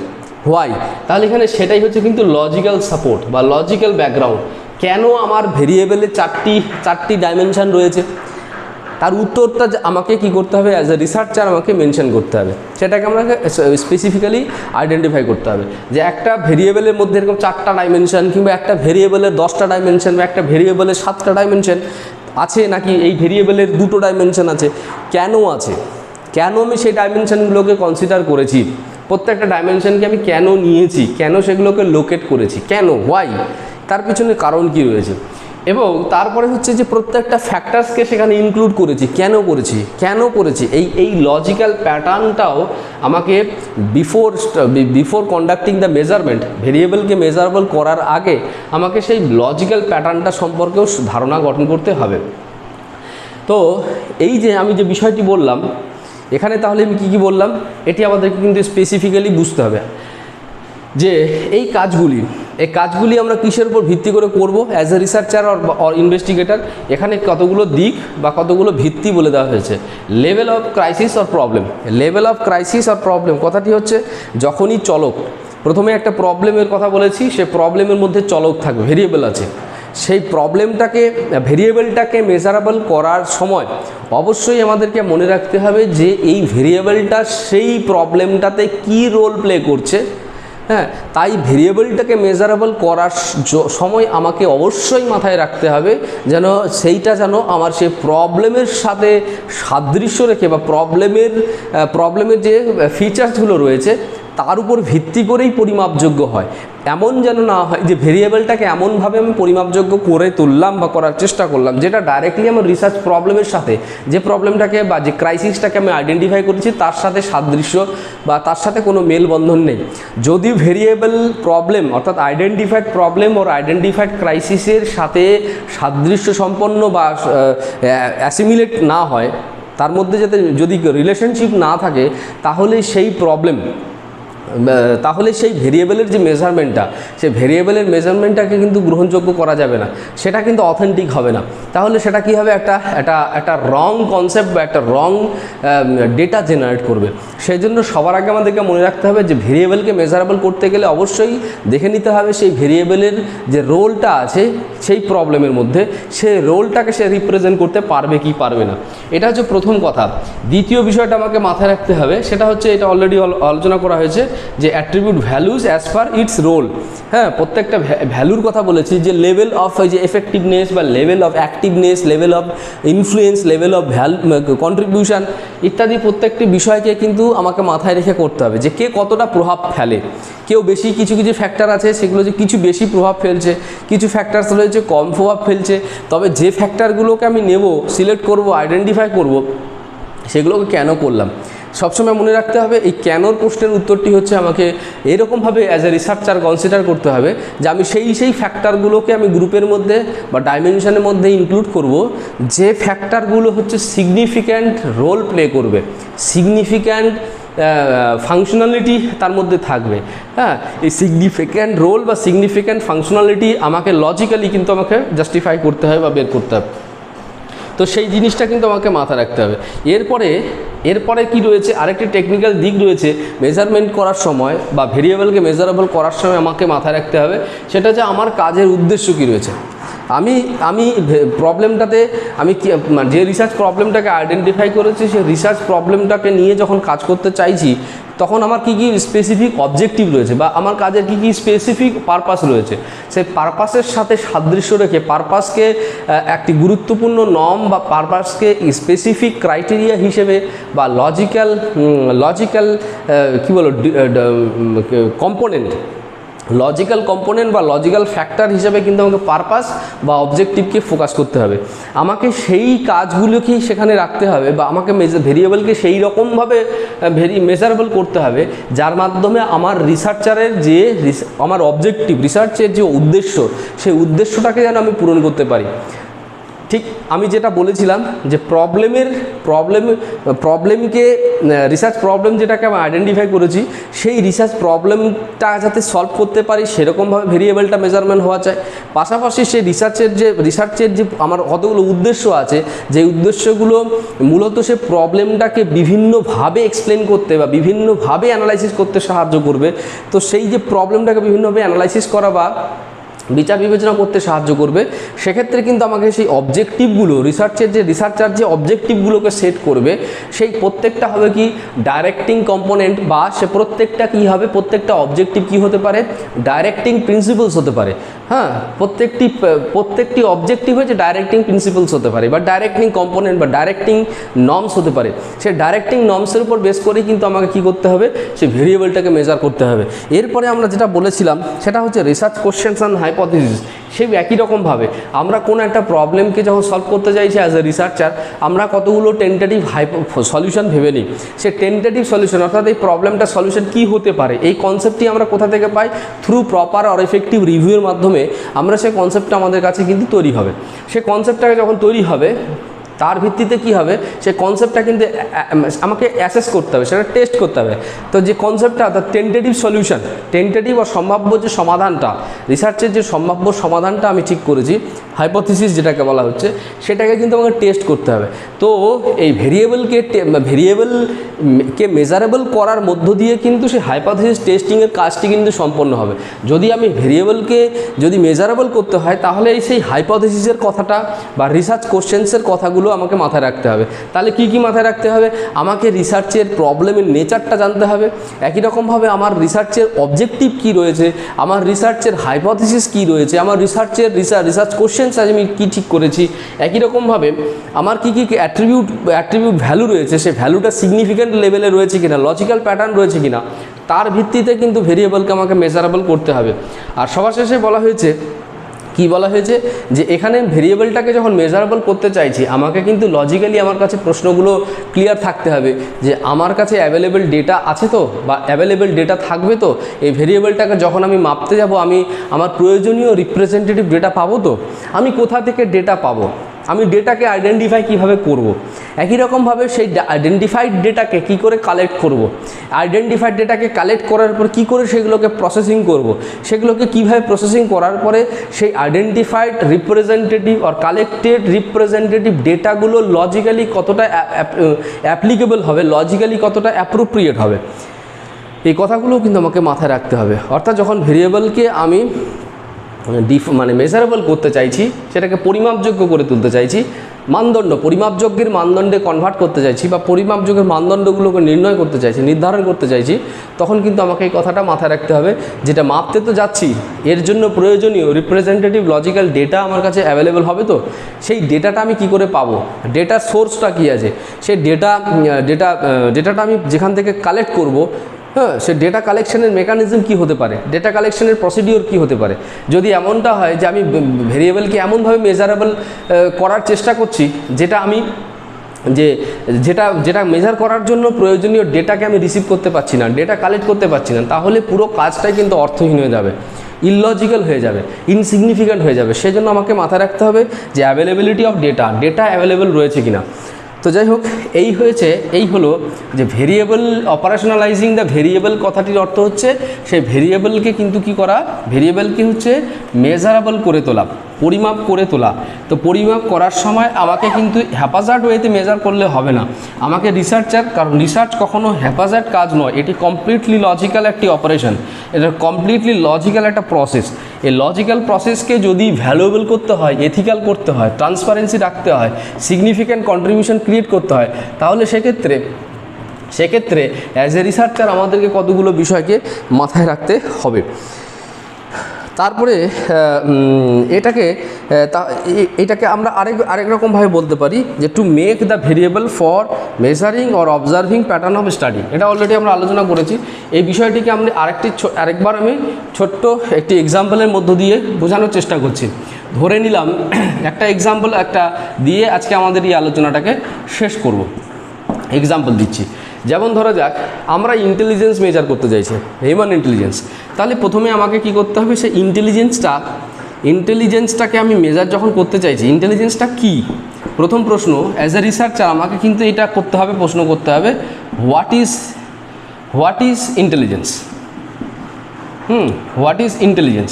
why. তাহলে এখানে সেটাই হচ্ছে কিন্তু লজিক্যাল সাপোর্ট বা লজিক্যাল ব্যাকগ্রাউন্ড। কেন আমার ভেরিয়েবলে চারটি ডাইমেনশন রয়েছে, তার উত্তরটা আমাকে কি করতে হবে, অ্যাজ এ রিসার্চার আমাকে মেনশন করতে হবে, সেটাকে আমাকে স্পেসিফিক্যালি আইডেন্টিফাই করতে হবে যে একটা ভেরিয়েবলের মধ্যে এরকম 4টা ডাইমেনশন, কিংবা একটা ভেরিয়েবলের 10টা ডাইমেনশন, বা একটা ভেরিয়েবলের 7টা ডাইমেনশন আছে, নাকি এই ভেরিয়েবলের 2টো ডাইমেনশন আছে, কেন আছে, কেন আমি সেই ডাইমেনশনগুলোকে কনসিডার করেছি, প্রত্যেকটা ডাইমেনশনকে আমি কেন নিয়েছি, কেন সেগুলোকে লোকেট করেছি, কেন, হোয়াই, তার পিছনে কারণ কি রয়েছে। এবং তারপরে হচ্ছে যে প্রত্যেকটা ফ্যাক্টরসকে সেখানে ইনক্লুড করেছি, কেন করেছি এই লজিক্যাল প্যাটার্নটাও আমাকে বিফোর কন্ডাক্টিং দ্য মেজারমেন্ট, ভেরিয়েবলকে মেজারেবল করার আগে আমাকে সেই লজিক্যাল প্যাটার্নটা সম্পর্কেও ধারণা গঠন করতে হবে। তো এই যে আমি যে বিষয়টি বললাম এখানে, তাহলে আমি কী বললাম, এটি আমাদেরকে কিন্তু স্পেসিফিক্যালি বুঝতে হবে যে এই কাজগুলি আমরা কিসের উপর ভিত্তি করে করব as a researcher or investigator. এখানে কতগুলো দিক বা কতগুলো ভিত্তি বলে দেওয়া হয়েছে। Level of crisis or problem, কথাটি হচ্ছে যখনই চলক, প্রথমে একটা প্রবলেমের কথা বলেছি, সে প্রবলেমের মধ্যে চলক থাকবে, ভেরিয়েবল আছে, সেই ভেরিয়েবলটাকে মেজারেবল করার সময় অবশ্যই আমাদেরকে মনে রাখতে হবে যে এই ভেরিয়েবলটা সেই প্রবলেমটাতে কি রোল প্লে করছে। হ্যাঁ, তাই ভেরিয়েবলটাকে মেজারেবল করার সময় আমাকে অবশ্যই মাথায় রাখতে হবে যেন সেইটা যেন আমার সেই প্রবলেমের সাথে সাদৃশ্য রেখে বা প্রবলেমের যে ফিচার্সগুলো রয়েছে তার উপর ভিত্তি করেই পরিমাপযোগ্য হয়। এমন যেন না হয় যে ভেরিয়েবলটাকে এমনভাবে আমি পরিমাপযোগ্য করে তুললাম বা করার চেষ্টা করলাম যেটা ডাইরেক্টলি আমার রিসার্চ প্রবলেমের সাথে, যে প্রবলেমটাকে বা যে ক্রাইসিসটাকে আমি আইডেন্টিফাই করেছি তার সাথে সাদৃশ্য বা তার সাথে কোনো মেলবন্ধন নেই। যদি ভেরিয়েবল প্রবলেম অর্থাৎ আইডেন্টিফাইড প্রবলেম ওর আইডেন্টিফাইড ক্রাইসিসের সাথে সাদৃশ্য সম্পন্ন বা অ্যাসিমিলেট না হয়, তার মধ্যে যদি রিলেশনশিপ না থাকে, তাহলে সেই ভেরিয়েবলের যে মেজারমেন্টটা, সেই ভেরিয়েবলের মেজারমেন্টটাকে কিন্তু গ্রহণযোগ্য করা যাবে না, সেটা কিন্তু অথেন্টিক হবে না। তাহলে সেটা কি হবে, একটা রং কনসেপ্ট বা একটা রং ডেটা জেনারেট করবে। সেই জন্য সবার আগে আমাদেরকে মনে রাখতে হবে যে ভেরিয়েবলকে মেজারেবল করতে গেলে অবশ্যই দেখে নিতে হবে সেই ভেরিয়েবলের যে রোলটা আছে সেই প্রবলেমের মধ্যে, সেই রোলটাকে সে রিপ্রেজেন্ট করতে পারবে কি পারবে না, এটা হচ্ছে প্রথম কথা। দ্বিতীয় বিষয়টা আমাকে মাথায় রাখতে হবে সেটা হচ্ছে, এটা অলরেডি আলোচনা করা হয়েছে, যে attribute values as per its role. হ্যাঁ, প্রত্যেকটা ভ্যালুর কথা বলেছি, যে লেভেল অফ যে এফেক্টিভনেস বা level of activeness, level of influence, level of contribution ইত্যাদি প্রত্যেকটি বিষয়কে কিন্তু আমাকে মাথায় রেখে করতে হবে যে কে কতটা প্রভাব ফেলে। কেউ বেশি কিছু কিছু ফ্যাক্টর আছে সেগুলো যে কিছু বেশি প্রভাব ফেলছে, কিছু ফ্যাক্টরস রয়েছে কম প্রভাব ফেলছে, তবে যে ফ্যাক্টরগুলোকে আমি নেব, সিলেক্ট করব, আইডেন্টিফাই করব, সেগুলোকে কেন করলাম। সবসময় মনে রাখতে হবে এই কেনর প্রশ্নের উত্তরটি হচ্ছে আমাকে এরকমভাবে অ্যাজ এ রিসার্চার কনসিডার করতে হবে যে আমি সেই ফ্যাক্টরগুলোকে আমি গ্রুপের মধ্যে বা ডাইমেনশনের মধ্যে ইনক্লুড করব যে ফ্যাক্টরগুলো হচ্ছে সিগনিফিক্যান্ট রোল প্লে করবে, সিগনিফিক্যান্ট ফাংশনালিটি তার মধ্যে থাকবে। হ্যাঁ, এই সিগনিফিক্যান্ট রোল বা সিগনিফিক্যান্ট ফাংশনালিটি আমাকে লজিক্যালি কিন্তু আমাকে জাস্টিফাই করতে হবে বা বের করতে হবে। তো সেই জিনিসটা কিন্তু আমাকে মাথায় রাখতে হবে। এরপরে কি রয়েছে, আরেকটি টেকনিক্যাল দিক রয়েছে মেজারমেন্ট করার সময় বা ভেরিয়েবলকে মেজারেবল করার সময় আমাকে মাথায় রাখতে হবে, সেটা যে আমার কাজের উদ্দেশ্য কী রয়েছে। আমি প্রবলেমটাতে আমি যে রিসার্চ প্রবলেমটাকে আইডেন্টিফাই করেছি, সেই রিসার্চ প্রবলেমটাকে নিয়ে যখন কাজ করতে চাইছি তখন আমার কী কী স্পেসিফিক অবজেক্টিভ রয়েছে বা আমার কাজের কী কী স্পেসিফিক পারপাস রয়েছে, সেই পারপাসের সাথে সাদৃশ্য রেখে পারপাসকে একটি গুরুত্বপূর্ণ নর্ম বা পারপাসকে স্পেসিফিক ক্রাইটেরিয়া হিসেবে বা লজিক্যাল কী বলো লজিক্যাল কম্পোনেন্ট বা লজিক্যাল ফ্যাক্টর হিসেবে কিন্তু আমাকে পারপাস বা অবজেক্টিভকে ফোকাস করতে হবে। আমাকে সেই কাজগুলোকেই সেখানে রাখতে হবে বা আমাকে ভেরিয়েবলকে সেই রকমভাবে মেজারেবল করতে হবে যার মাধ্যমে আমার রিসার্চারের যে আমার অবজেক্টিভ, রিসার্চের যে উদ্দেশ্য, সেই উদ্দেশ্যটাকে যেন আমি পূরণ করতে পারি। ঠিক আমি যেটা বলেছিলাম যে প্রবলেমকে রিসার্চ প্রবলেম যেটাকে আমি আইডেন্টিফাই করেছি, সেই রিসার্চ প্রবলেমটা যাতে সলভ করতে পারি সেরকমভাবে ভেরিয়েবলটা মেজারমেন্ট হওয়া চাই। পাশাপাশি সেই রিসার্চের যে আমার কতগুলো উদ্দেশ্য আছে, যে উদ্দেশ্যগুলো মূলত সে প্রবলেমটাকে বিভিন্নভাবে এক্সপ্লেন করতে বা বিভিন্নভাবে অ্যানালাইসিস করতে সাহায্য করবে। তো সেই যে প্রবলেমটাকে বিভিন্নভাবে অ্যানালাইসিস করা বা বিচার বিবেচনা করতে সাহায্য করবে, সেক্ষেত্রে কিন্তু আমাকে সেই অবজেক্টিভগুলো রিসার্চার যে অবজেক্টিভগুলোকে সেট করবে, সেই প্রত্যেকটা হবে কি ডাইরেক্টিং কম্পোনেন্ট বা সে প্রত্যেকটা কী হবে, প্রত্যেকটা অবজেক্টিভ কী হতে পারে, ডাইরেক্টিং প্রিন্সিপালস হতে পারে। হ্যাঁ, প্রত্যেকটি অবজেক্টিভ হচ্ছে ডাইরেক্টিং প্রিন্সিপালস হতে পারে বা ডাইরেক্টিং কম্পোনেন্ট বা ডাইরেক্টিং নর্মস হতে পারে। সে ডাইরেক্টিং নর্মসের উপর বেস করেই কিন্তু আমাকে কী করতে হবে, সেই ভেরিয়েবলটাকে মেজার করতে হবে। এরপরে আমরা যেটা বলেছিলাম সেটা হচ্ছে রিসার্চ কোশ্চেনস অ্যান্ড হাইপোথিসিস। সেই একই রকমভাবে আমরা কোনো একটা প্রবলেমকে যখন সলভ করতে চাইছি অ্যাজ এ রিসার্চার, আমরা কতগুলো টেন্টেটিভ সলিউশন ভেবে নিই। সে টেন্টেটিভ সলিউশন অর্থাৎ এই প্রবলেমটা সলিউশন কী হতে পারে, এই কনসেপ্টটি আমরা কোথা থেকে পাই, থ্রু প্রপার আর এফেক্টিভ রিভিউয়ের মাধ্যমে আমরা সেই কনসেপ্টটা আমাদের কাছে কিন্তু তৈরি হবে। সেই কনসেপ্টটাকে যখন তৈরি হবে তার ভিত্তিতে কি হবে, সেই কনসেপ্টটা কিন্তু আমাকে অ্যাসেস করতে হবে, সেটা টেস্ট করতে হবে। তো যে কনসেপ্টটা অর্থাৎ টেন্টেটিভ সলিউশন, টেন্টেটিভ আর সম্ভাব্য যে সমাধানটা, রিসার্চের যে সম্ভাব্য সমাধানটা আমি ঠিক করেছি, হাইপোথিসিস যেটাকে বলা হচ্ছে, সেটাকে কিন্তু আমাকে টেস্ট করতে হবে। তো এই ভেরিয়েবলকে মেজারেবল করার মধ্য দিয়ে কিন্তু সেই হাইপোথিসিস টেস্টিংয়ের কাজটি কিন্তু সম্পন্ন হবে। যদি আমি ভেরিয়েবলকে যদি মেজারেবল করতে হয়, তাহলে সেই হাইপোথিসিসের কথাটা বা রিসার্চ কোশ্চেন্সের কথাগুলো আমাকে মাথায় রাখতে হবে। তাহলে কি কি মাথায় রাখতে হবে, আমাকে রিসার্চের প্রবলেমের নেচারটা জানতে হবে, একই রকমভাবে আমার রিসার্চের অবজেক্টিভ কি রয়েছে, আমার রিসার্চের হাইপোথিসিস কি রয়েছে, আমার রিসার্চ কোশ্চেন্স আমি কি ঠিক করেছি, একই রকমভাবে আমার কি কি অ্যাট্রিবিউট ভ্যালু রয়েছে, সেই ভ্যালুটা সিগনিফিক্যান্ট লেভেলে রয়েছে কিনা, লজিক্যাল প্যাটার্ন রয়েছে কিনা, তার ভিত্তিতে কিন্তু ভেরিয়েবলকে আমাকে মেজারেবল করতে হবে। আর সবার শেষে বলা হয়েছে যে এখানে ভেরিয়েবলটাকে যখন মেজারেবল করতে চাইছি, আমাকে কিন্তু লজিক্যালি আমার কাছে প্রশ্নগুলো ক্লিয়ার থাকতে হবে যে আমার কাছে অ্যাভেলেবেল ডেটা আছে তো, বা অ্যাভেলেবেল ডেটা থাকবে তো, এই ভেরিয়েবলটাকে যখন আমি মাপতে যাব আমি আমার প্রয়োজনীয় রিপ্রেজেন্টেটিভ ডেটা পাবো তো, আমি কোথা থেকে ডেটা পাবো, আমি ডেটাকে আইডেন্টিফাই কিভাবে করব, একই রকমভাবে সেই আইডেন্টিফাইড ডেটাকে কী করে কালেক্ট করব, আইডেন্টিফাইড ডেটাকে কালেক্ট করার পর কী করে সেগুলোকে প্রসেসিং করব, সেগুলোকে কীভাবে প্রসেসিং করার পরে সেই আইডেন্টিফাইড রিপ্রেজেন্টেটিভ আর কালেক্টেড রিপ্রেজেন্টেটিভ ডেটাগুলো লজিক্যালি কতটা অ্যাপ্লিকেবল হবে, লজিক্যালি কতটা অ্যাপ্রোপ্রিয়েট হবে, এই কথাগুলোও কিন্তু আমাকে মাথায় রাখতে হবে। অর্থাৎ যখন ভেরিয়েবলকে আমি মেজারেবল করতে চাইছি, সেটাকে পরিমাপযোগ্য করে তুলতে চাইছি, মানদণ্ড পরিমাপযোগ্যের মানদণ্ডে কনভার্ট করতে চাইছি বা পরিমাপযোগ্যের মানদণ্ডগুলোকে নির্ণয় করতে চাইছি, নির্ধারণ করতে চাইছি, তখন কিন্তু আমাকে এই কথাটা মাথায় রাখতে হবে, যেটা মাপতে তো যাচ্ছি এর জন্য প্রয়োজনীয় রিপ্রেজেন্টেটিভ লজিক্যাল ডেটা আমার কাছে অ্যাভেলেবেল হবে। তো সেই ডেটাটা আমি কি করে পাবো, ডেটার সোর্সটা কী আছে, সেই ডেটাটা আমি যেখান থেকে কালেক্ট করব, হ্যাঁ, সে ডেটা কালেকশনের মেকানিজম কী হতে পারে, ডেটা কালেকশনের প্রসিডিওর কী হতে পারে। যদি এমনটা হয় যে আমি ভেরিয়েবলকে এমনভাবে মেজারেবল করার চেষ্টা করছি যেটা মেজার করার জন্য প্রয়োজনীয় ডেটাকে আমি রিসিভ করতে পারছি না, ডেটা কালেক্ট করতে পারছি না, তাহলে পুরো কাজটাই কিন্তু অর্থহীন হয়ে যাবে, ইললজিক্যাল হয়ে যাবে, ইনসিগনিফিক্যান্ট হয়ে যাবে। সেজন্য আমাকে মাথায় রাখতে হবে যে অ্যাভেলেবিলিটি অফ ডেটা অ্যাভেলেবেল রয়েছে কিনা। তো যাই হোক, এই হলো যে ভেরিয়েবল অপারেশনালাইজিং দ্য ভেরিয়েবল কথাটির অর্থ হচ্ছে সেই ভেরিয়েবলকে কিন্তু কি করা, ভেরিয়েবলকে হচ্ছে মেজারেবল করে তোলা, পরিমাপ করে তোলা। তো পরিমাপ করার সময় আমাকে কিন্তু হ্যাপাজার্ড ওয়েতে মেজার করলে হবে না, আমাকে কারণ রিসার্চ কখনো হ্যাপাজার্ড কাজ নয়, এটি কমপ্লিটলি লজিক্যাল একটি অপারেশন, এটা কমপ্লিটলি লজিক্যাল একটা প্রসেস। এই লজিক্যাল প্রসেসকে যদি ভ্যালুয়েবল করতে হয়, এথিক্যাল করতে হয়, ট্রান্সপারেন্সি রাখতে হয়, সিগনিফিক্যান্ট কন্ট্রিবিউশন ক্রিয়েট করতে হয়, তাহলে সেক্ষেত্রে অ্যাজ এ রিসার্চার আমাদেরকে কতগুলো বিষয়কে মাথায় রাখতে হবে। তারপরে এটাকে আমরা আরেক রকমভাবে বলতে পারি যে to make the variable for measuring or observing pattern of study. এটা অলরেডি আমরা আলোচনা করেছি। এই বিষয়টিকে আরেকবার আমি ছোট্ট একটি এক্সাম্পলের মধ্য দিয়ে বোঝানোর চেষ্টা করছি। ধরে নিলাম একটা এক্সাম্পল দিয়ে আজকে আমাদের এই আলোচনাটাকে শেষ করব। এক্সাম্পল দিচ্ছি, যেমন ধরা যাক আমরা ইন্টেলিজেন্স মেজার করতে চাইছি, হিউম্যান ইন্টেলিজেন্স। তাহলে প্রথমে আমাকে কি করতে হবে, সেই ইন্টেলিজেন্সটাকে আমি মেজার যখন করতে চাইছি, ইন্টেলিজেন্সটা কি, প্রথম প্রশ্ন অ্যাজ এ রিসার্চার আমাকে কিন্তু এটা করতে হবে, প্রশ্ন করতে হবে what is intelligence. What is intelligence,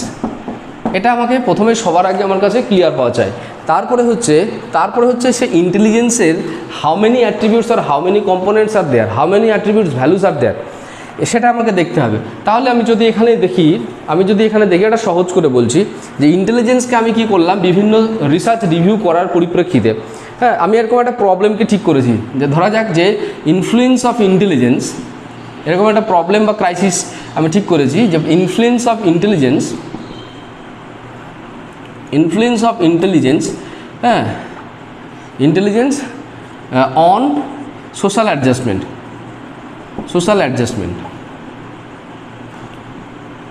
এটা আমাকে প্রথমে সবার আগে আমার কাছে ক্লিয়ার পাওয়া চাই। তারপরে হচ্ছে সে ইন্টেলিজেন্সের how many attributes are how many components are there, how many attributes values are there, সেটা আমাকে দেখতে হবে। তাহলে আমি যদি এখানে দেখি এটা সহজ করে বলছি যে ইন্টেলিজেন্সকে আমি কি করলাম, বিভিন্ন রিসার্চ রিভিউ করার পরিপ্রেক্ষিতে, হ্যাঁ, আমি এরকম একটা প্রবলেমকে ঠিক করেছি যে ধরা যাক যে ইনফ্লুয়েন্স অফ ইন্টেলিজেন্স, এরকম একটা প্রবলেম বা ক্রাইসিস আমি ঠিক করেছি যে ইনফ্লুয়েন্স অফ ইন্টেলিজেন্স, হ্যাঁ, ইন্টেলিজেন্স অন সোশ্যাল অ্যাডজাস্টমেন্ট,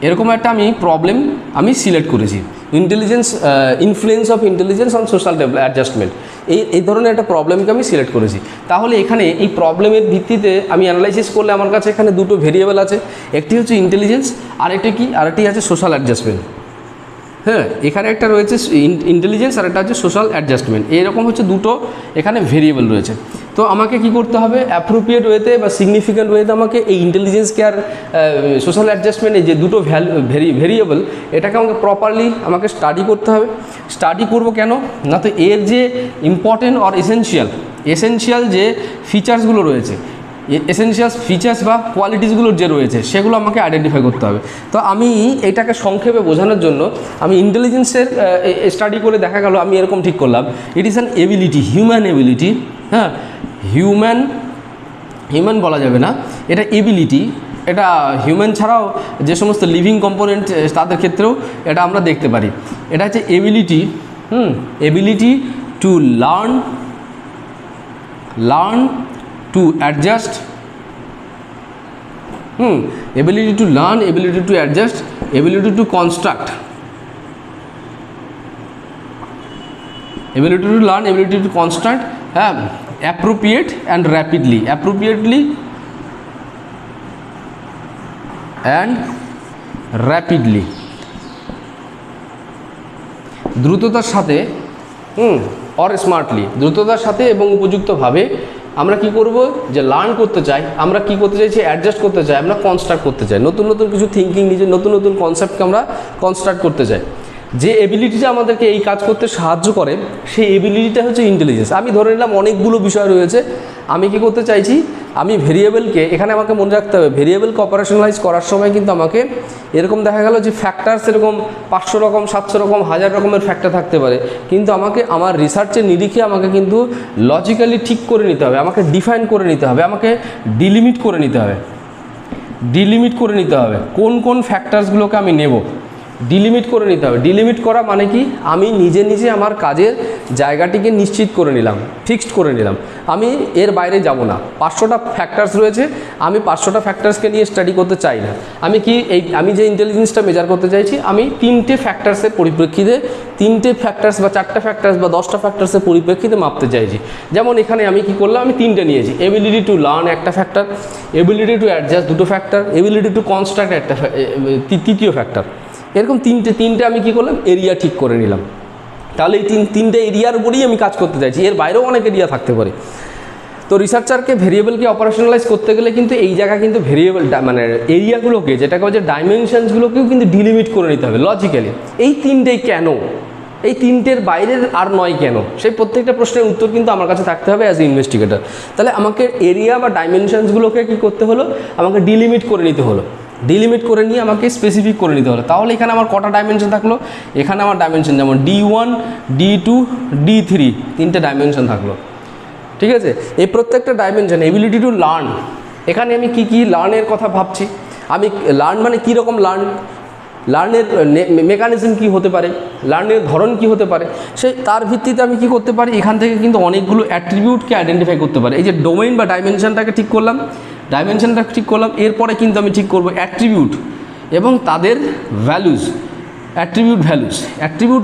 এরকম একটা প্রবলেম আমি সিলেক্ট করেছি। Influence of intelligence on social adjustment, এই ধরনের একটা প্রবলেমকে আমি সিলেক্ট করেছি। তাহলে এখানে এই প্রবলেমের ভিত্তিতে আমি অ্যানালাইসিস করলে আমার কাছে এখানে দুটো ভেরিয়েবল আছে, একটি হচ্ছে ইন্টেলিজেন্স, আরেকটি আছে সোশ্যাল অ্যাডজাস্টমেন্ট। হ্যাঁ, এখানে একটা রয়েছে ইন্টেলিজেন্স আর একটা হচ্ছে সোশ্যাল অ্যাডজাস্টমেন্ট, এরকম হচ্ছে দুটো এখানে ভেরিয়েবল রয়েছে। তো আমাকে কি করতে হবে, অ্যাপ্রোপ্রিয়েট ওয়েতে বা সিগনিফিক্যান্ট ওয়েতে আমাকে এই ইন্টেলিজেন্সকে আর সোশ্যাল অ্যাডজাস্টমেন্টের যে দুটো ভেরিয়েবল, এটাকে আমাকে আমাকে স্টাডি করতে হবে। স্টাডি করব কেন না, তো এর যে ইম্পর্টেন্ট অর এসেনশিয়াল যে ফিচার্সগুলো রয়েছে, এসেনশিয়াল ফিচার্স বা কোয়ালিটিসগুলোর যে রয়েছে সেগুলো আমাকে আইডেন্টিফাই করতে হবে। তো আমি এটাকে সংক্ষেপে বোঝানোর জন্য আমি ইন্টেলিজেন্সের স্টাডি করে দেখা গেল আমি এরকম ঠিক করলাম, it is an ability, human ability, হ্যাঁ, হিউম্যান বলা যাবে না, এটা এবিলিটি, এটা হিউম্যান ছাড়াও যে সমস্ত লিভিং কম্পোনেন্ট তাদের ক্ষেত্রেও এটা আমরা দেখতে পারি। এটা হচ্ছে ability to learn to adjust, ability to learn, ability to adjust, ability to construct, appropriate and rapidly, দ্রুততার সাথে অর স্মার্টলি, দ্রুততার সাথে এবং উপযুক্তভাবে আমরা কি করব, যে লার্ন করতে চাই, আমরা কি করতে চাইছি, অ্যাডজাস্ট করতে চাই, আমরা কনস্ট্রাক্ট করতে চাই, নতুন নতুন কিছু থিঙ্কিং, নিজের নতুন নতুন কনসেপ্টকে আমরা কনস্ট্রাক্ট করতে চাই। যে এবিলিটিটা আমাদেরকে এই কাজ করতে সাহায্য করে সেই এবিলিটিটা হচ্ছে ইন্টেলিজেন্স। আমি ধরে নিলাম অনেকগুলো বিষয় রয়েছে, আমি কি করতে চাইছি, আমি ভেরিয়েবলকে, এখানে আমাকে মনে রাখতে হবে ভেরিয়েবলকে অপারেশনালাইজ করার সময় কিন্তু আমাকে এরকম দেখা গেল যে ফ্যাক্টরস এরকম 500 রকম, 700 রকম, 1000 রকমের ফ্যাক্টর থাকতে পারে, কিন্তু আমাকে আমার রিসার্চের নিরিখে আমাকে কিন্তু লজিক্যালি ঠিক করে নিতে হবে, আমাকে ডিফাইন করে নিতে হবে, আমাকে ডিলিমিট করে নিতে হবে, ডিলিমিট করে নিতে হবে কোন কোন ফ্যাক্টরসগুলোকে আমি নেব, ডিলিমিট করে নিতে হবে। ডিলিমিট করা মানে কি, আমি নিজে নিজে আমার কাজের জায়গাটিকে নিশ্চিত করে নিলাম, ফিক্সড করে নিলাম, আমি এর বাইরে যাব না। 500টা ফ্যাক্টরস রয়েছে, আমি 500টা ফ্যাক্টরসকে নিয়ে স্টাডি করতে চাই না। আমি কি আমি যে ইন্টেলিজেন্সটা মেজার করতে চাইছি, আমি 3টে ফ্যাক্টরসের পরিপ্রেক্ষিতে, 3টে ফ্যাক্টরস বা 4টা ফ্যাক্টরস বা 10টা ফ্যাক্টরসের পরিপ্রেক্ষিতে মাপতে চাইছি। যেমন এখানে আমি কি করলাম, আমি 3টে নিয়েছি, এবিলিটি টু লার্ন একটা ফ্যাক্টর, এবিলিটি টু অ্যাডজাস্ট দুটো ফ্যাক্টর, এবিলিটি টু কনস্ট্রাক্ট একটা তৃতীয় ফ্যাক্টর। এরকম তিনটে আমি কি করলাম, এরিয়া ঠিক করে নিলাম। তাহলে এই তিনটে এরিয়ার উপরেই আমি কাজ করতে চাইছি, এর বাইরেও অনেক এরিয়া থাকতে পারে। তো রিসার্চারকে ভেরিয়েবলকে অপারেশনালাইজ করতে গেলে কিন্তু এই জায়গা কিন্তু ভেরিয়েবল মানে এরিয়াগুলোকে, যেটাকে হচ্ছে ডাইমেনশনসগুলোকেও কিন্তু ডিলিমিট করে নিতে হবে লজিক্যালি। এই তিনটেই কেন, এই তিনটের বাইরের আর নয় কেন, সেই প্রত্যেকটা প্রশ্নের উত্তর কিন্তু আমার কাছে থাকতে হবে অ্যাজ এ ইনভেস্টিগেটর। তাহলে আমাকে এরিয়া বা ডাইমেনশনসগুলোকে কী করতে হলো, আমাকে ডিলিমিট করে নিতে হলো, ডিলিমিট করে নিয়ে আমাকে স্পেসিফিক করে নিতে হলো। তাহলে এখানে আমার কটা ডাইমেনশন থাকলো, এখানে আমার ডাইমেনশন যেমন D1, D2, D3 তিনটে ডাইমেনশন থাকলো, ঠিক আছে। এই প্রত্যেকটা ডাইমেনশন, এবিলিটি টু লার্ন, এখানে আমি কি লার্নের কথা ভাবছি, আমি লার্ন মানে কীরকম লার্ন, লার্নের মেকানিজম কি হতে পারে, লার্নের ধরন কি হতে পারে, সেই তার ভিত্তিতে আমি কি করতে পারি, এখান থেকে কিন্তু অনেকগুলো অ্যাট্রিবিউটকে আইডেন্টিফাই করতে পারি। এই যে ডোমেইন বা ডাইমেনশনটাকে ঠিক করলাম, ডাইমেনশনটা ঠিক করলাম, এরপরে কিন্তু আমি ঠিক করব অ্যাট্রিবিউট এবং তাদের ভ্যালুজ, অ্যাট্রিবিউট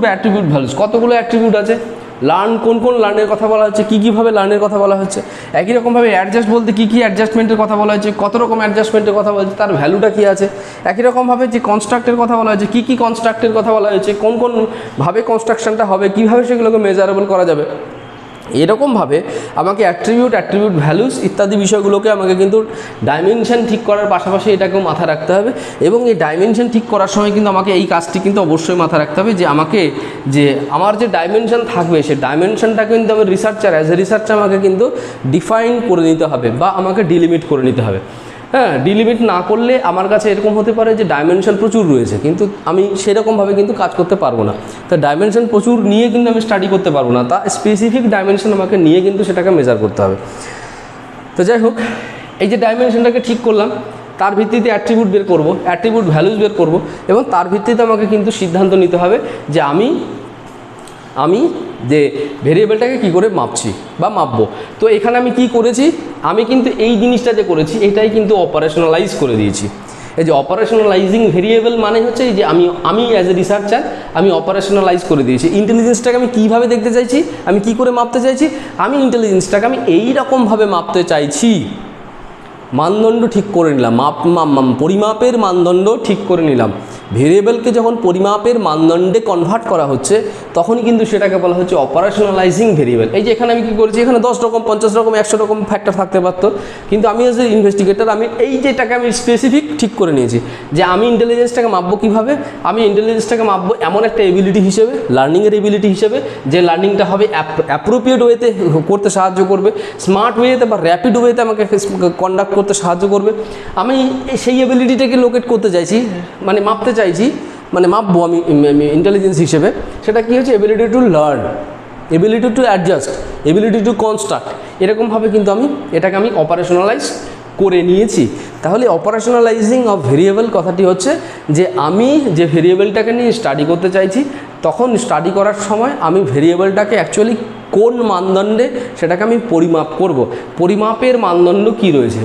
বা অ্যাট্রিবিউট ভ্যালুজ। কতগুলো অ্যাট্রিবিউট আছে, লার্ন কোন কোন লার্নের কথা বলা হচ্ছে, কীভাবে লার্নের কথা বলা হচ্ছে, একই রকমভাবে অ্যাডজাস্ট বলতে কী অ্যাডজাস্টমেন্টের কথা বলা হচ্ছে, কত রকম অ্যাডজাস্টমেন্টের কথা বলছে, তার ভ্যালুটা কী আছে। একই রকমভাবে যে কনস্ট্রাক্টের কথা বলা হয়েছে, কী কনস্ট্রাক্টের কথা বলা হয়েছে, কোন ভাবে কনস্ট্রাকশনটা হবে, কীভাবে সেগুলোকে মেজারেবল করা যাবে। এরকমভাবে আমাকে অ্যাট্রিবিউট ভ্যালুস ইত্যাদি বিষয়গুলোকে আমাকে কিন্তু ডাইমেনশন ঠিক করার পাশাপাশি এটাকেও মাথায় রাখতে হবে। এবং এই ডাইমেনশন ঠিক করার সময় কিন্তু আমাকে এই কাজটি কিন্তু অবশ্যই মাথায় রাখতে হবে যে আমাকে যে আমার যে ডাইমেনশন থাকবে সেই ডাইমেনশনটাকে কিন্তু আমার রিসার্চার অ্যাজ এ রিসার্চার আমাকে কিন্তু ডিফাইন করে নিতে হবে বা আমাকে ডিলিমিট করে নিতে হবে। হ্যাঁ, ডিলিমিট না করলে আমার কাছে এরকম হতে পারে যে ডাইমেনশন প্রচুর রয়েছে কিন্তু আমি সেরকমভাবে কিন্তু কাজ করতে পারবো না। তো ডাইমেনশন প্রচুর নিয়ে কিন্তু আমি স্টাডি করতে পারবো না, তা স্পেসিফিক ডাইমেনশন আমাকে নিয়ে কিন্তু সেটাকে মেজার করতে হবে। তো যাই হোক, এই যে ডাইমেনশনটাকে ঠিক করলাম, তার ভিত্তিতে অ্যাট্রিবিউট বের করব, অ্যাট্রিবিউট ভ্যালুজ বের করব এবং তার ভিত্তিতে আমাকে কিন্তু সিদ্ধান্ত নিতে হবে যে আমি যে ভেরিয়েবলটাকে কী করে মাপছি বা মাপবো। তো এখানে আমি কি করেছি, আমি কিন্তু এই জিনিসটা যে করেছি এটাই কিন্তু অপারেশনালাইজ করে দিয়েছি। এই যে অপারেশনালাইজিং ভেরিয়েবল মানে হচ্ছে এই যে আমি অ্যাজ এ রিসার্চার আমি অপারেশনালাইজ করে দিয়েছি। ইন্টেলিজেন্সটাকে আমি কীভাবে দেখতে চাইছি, আমি কি করে মাপতে চাইছি, আমি ইন্টেলিজেন্সটাকে আমি এই রকমভাবে মাপতে চাইছি। মানদণ্ড ঠিক করে নিলাম, পরিমাপের মানদণ্ড ঠিক করে নিলাম। ভেরিয়েবলকে যখন পরিমাপের মানদণ্ডে কনভার্ট করা হচ্ছে তখনই কিন্তু সেটাকে বলা হচ্ছে অপারেশনালাইজিং ভেরিয়েবল। এই যে এখানে আমি কী করেছি, এখানে 10 রকম 50 রকম 100 রকম ফ্যাক্টর থাকতে পারতো, কিন্তু আমি এজ এ ইনভেস্টিগেটর আমি এই যেটাকে আমি স্পেসিফিক ঠিক করে নিয়েছি যে আমি ইন্টেলিজেন্সটাকে মাপবো কীভাবে, আমি ইন্টেলিজেন্সটাকে মাপবো এমন একটা এবিলিটি হিসেবে, লার্নিংয়ের এবিলিটি হিসেবে, যে লার্নিংটা হবে অ্যাপ্রোপ্রিয়েট ওয়েতে করতে সাহায্য করবে, স্মার্ট ওয়েতে বা র্যাপিড ওয়েতে আমাকে কন্ডাক্ট করতে সাহায্য করবে। আমি সেই এবিলিটিটাকে লোকেট করতে চাইছি, মানে মাপতে চাইছি, মানে মাপবো আমি ইন্টেলিজেন্স হিসেবে। সেটা কী হচ্ছে, ability to learn, ability to adjust, ability to construct, এরকমভাবে কিন্তু এটাকে আমি অপারেশনালাইজ করে নিয়েছি। তাহলে অপারেশনালাইজিং অফ ভেরিয়েবল কথাটি হচ্ছে যে আমি যে ভেরিয়েবলটাকে নিয়ে স্টাডি করতে চাইছি তখন স্টাডি করার সময় আমি ভেরিয়েবলটাকে অ্যাকচুয়ালি কোন মানদণ্ডে সেটাকে আমি পরিমাপ করব, পরিমাপের মানদণ্ড কি রয়েছে,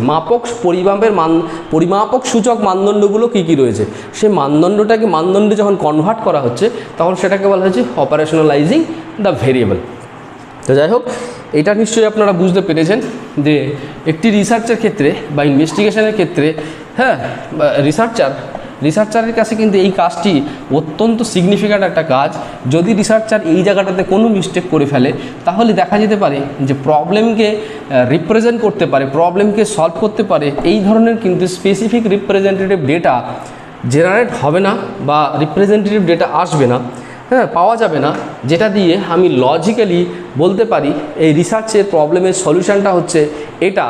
পরিমাপক সূচক মানদণ্ডগুলো কি রয়েছে, সেই মানদণ্ডে যখন কনভার্ট করা হচ্ছে তখন সেটাকে বলা হচ্ছে অপারেশনালাইজিং দ্য ভেরিয়েবল। তো যাই হোক, এটা নিশ্চয়ই আপনারা বুঝতে পেরেছেন যে একটি রিসার্চের ক্ষেত্রে বা ইনভেস্টিগেশনের ক্ষেত্রে, হ্যাঁ, রিসার্চার রিসার্চারের কাছে কিন্তু এই কাজটি অত্যন্ত সিগনিফিক্যান্ট একটা কাজ। যদি রিসার্চার এই জায়গাটাতে কোনো মিস্টেক করে ফেলে তাহলে দেখা যেতে পারে যে প্রবলেমকে রিপ্রেজেন্ট করতে পারে, প্রবলেমকে সলভ করতে পারে, এই ধরনের কিন্তু স্পেসিফিক রিপ্রেজেন্টেটিভ ডেটা জেনারেট হবে না বা রিপ্রেজেন্টেটিভ ডেটা আসবে না, হ্যাঁ, পাওয়া যাবে না, যেটা দিয়ে আমি লজিক্যালি বলতে পারি এই রিসার্চের প্রবলেমের সলিউশনটা হচ্ছে এটা,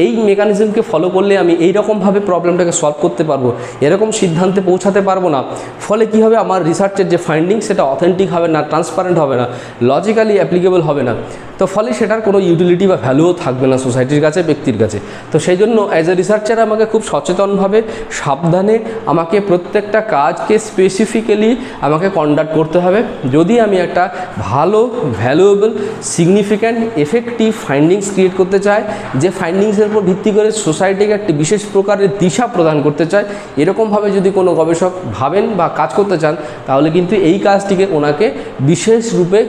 এই মেকানিজমকে ফলো করলে আমি এই রকমভাবে প্রবলেমটাকে সলভ করতে পারবো, এরকম সিদ্ধান্তে পৌঁছাতে পারবো না। ফলে কি হবে, আমার রিসার্চের যে ফাইন্ডিং সেটা অথেন্টিক হবে না, ট্রান্সপারেন্ট হবে না, লজিক্যালি অ্যাপ্লিকেবল হবে না, তো ফলে সেটার কোনো ইউটিলিটি বা ভ্যালুও থাকবে না সোসাইটির কাছে, ব্যক্তির কাছে। তো সেই জন্য অ্যাজ এ রিসার্চার আমাকে খুব সচেতনভাবে, সাবধানে আমাকে প্রত্যেকটা কাজকে স্পেসিফিক্যালি আমাকে কন্ডাক্ট করতে হবে যদি আমি একটা ভালো, valuable, significant, effective findings create করতে চাই, যে ফাইন্ডিংসের উপর ভিত্তি করে সোসাইটিকে একটি বিশেষ প্রকারের দিশা প্রদান করতে চায়। এরকমভাবে যদি কোনো গবেষক ভাবেন বা কাজ করতে চান তাহলে কিন্তু এই কাজটিকে ওনাকে বিশেষ রূপে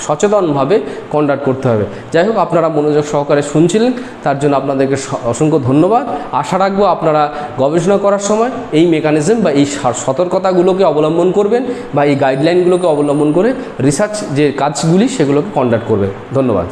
সচেতনভাবে কন্ডাক্ট করতে হবে। যাই হোক, আপনারা মনোযোগ সহকারে শুনছিলেন, তার জন্য আপনাদেরকে অসংখ্য ধন্যবাদ। আশা রাখবো আপনারা গবেষণা করার সময় এই মেকানিজম বা এই সতর্কতাগুলোকে অবলম্বন করবেন বা এই গাইডলাইনগুলোকে অবলম্বন করে রিসার্চ যে কাজগুলি সেগুলোকে কন্ডাক্ট করবেন। ধন্যবাদ।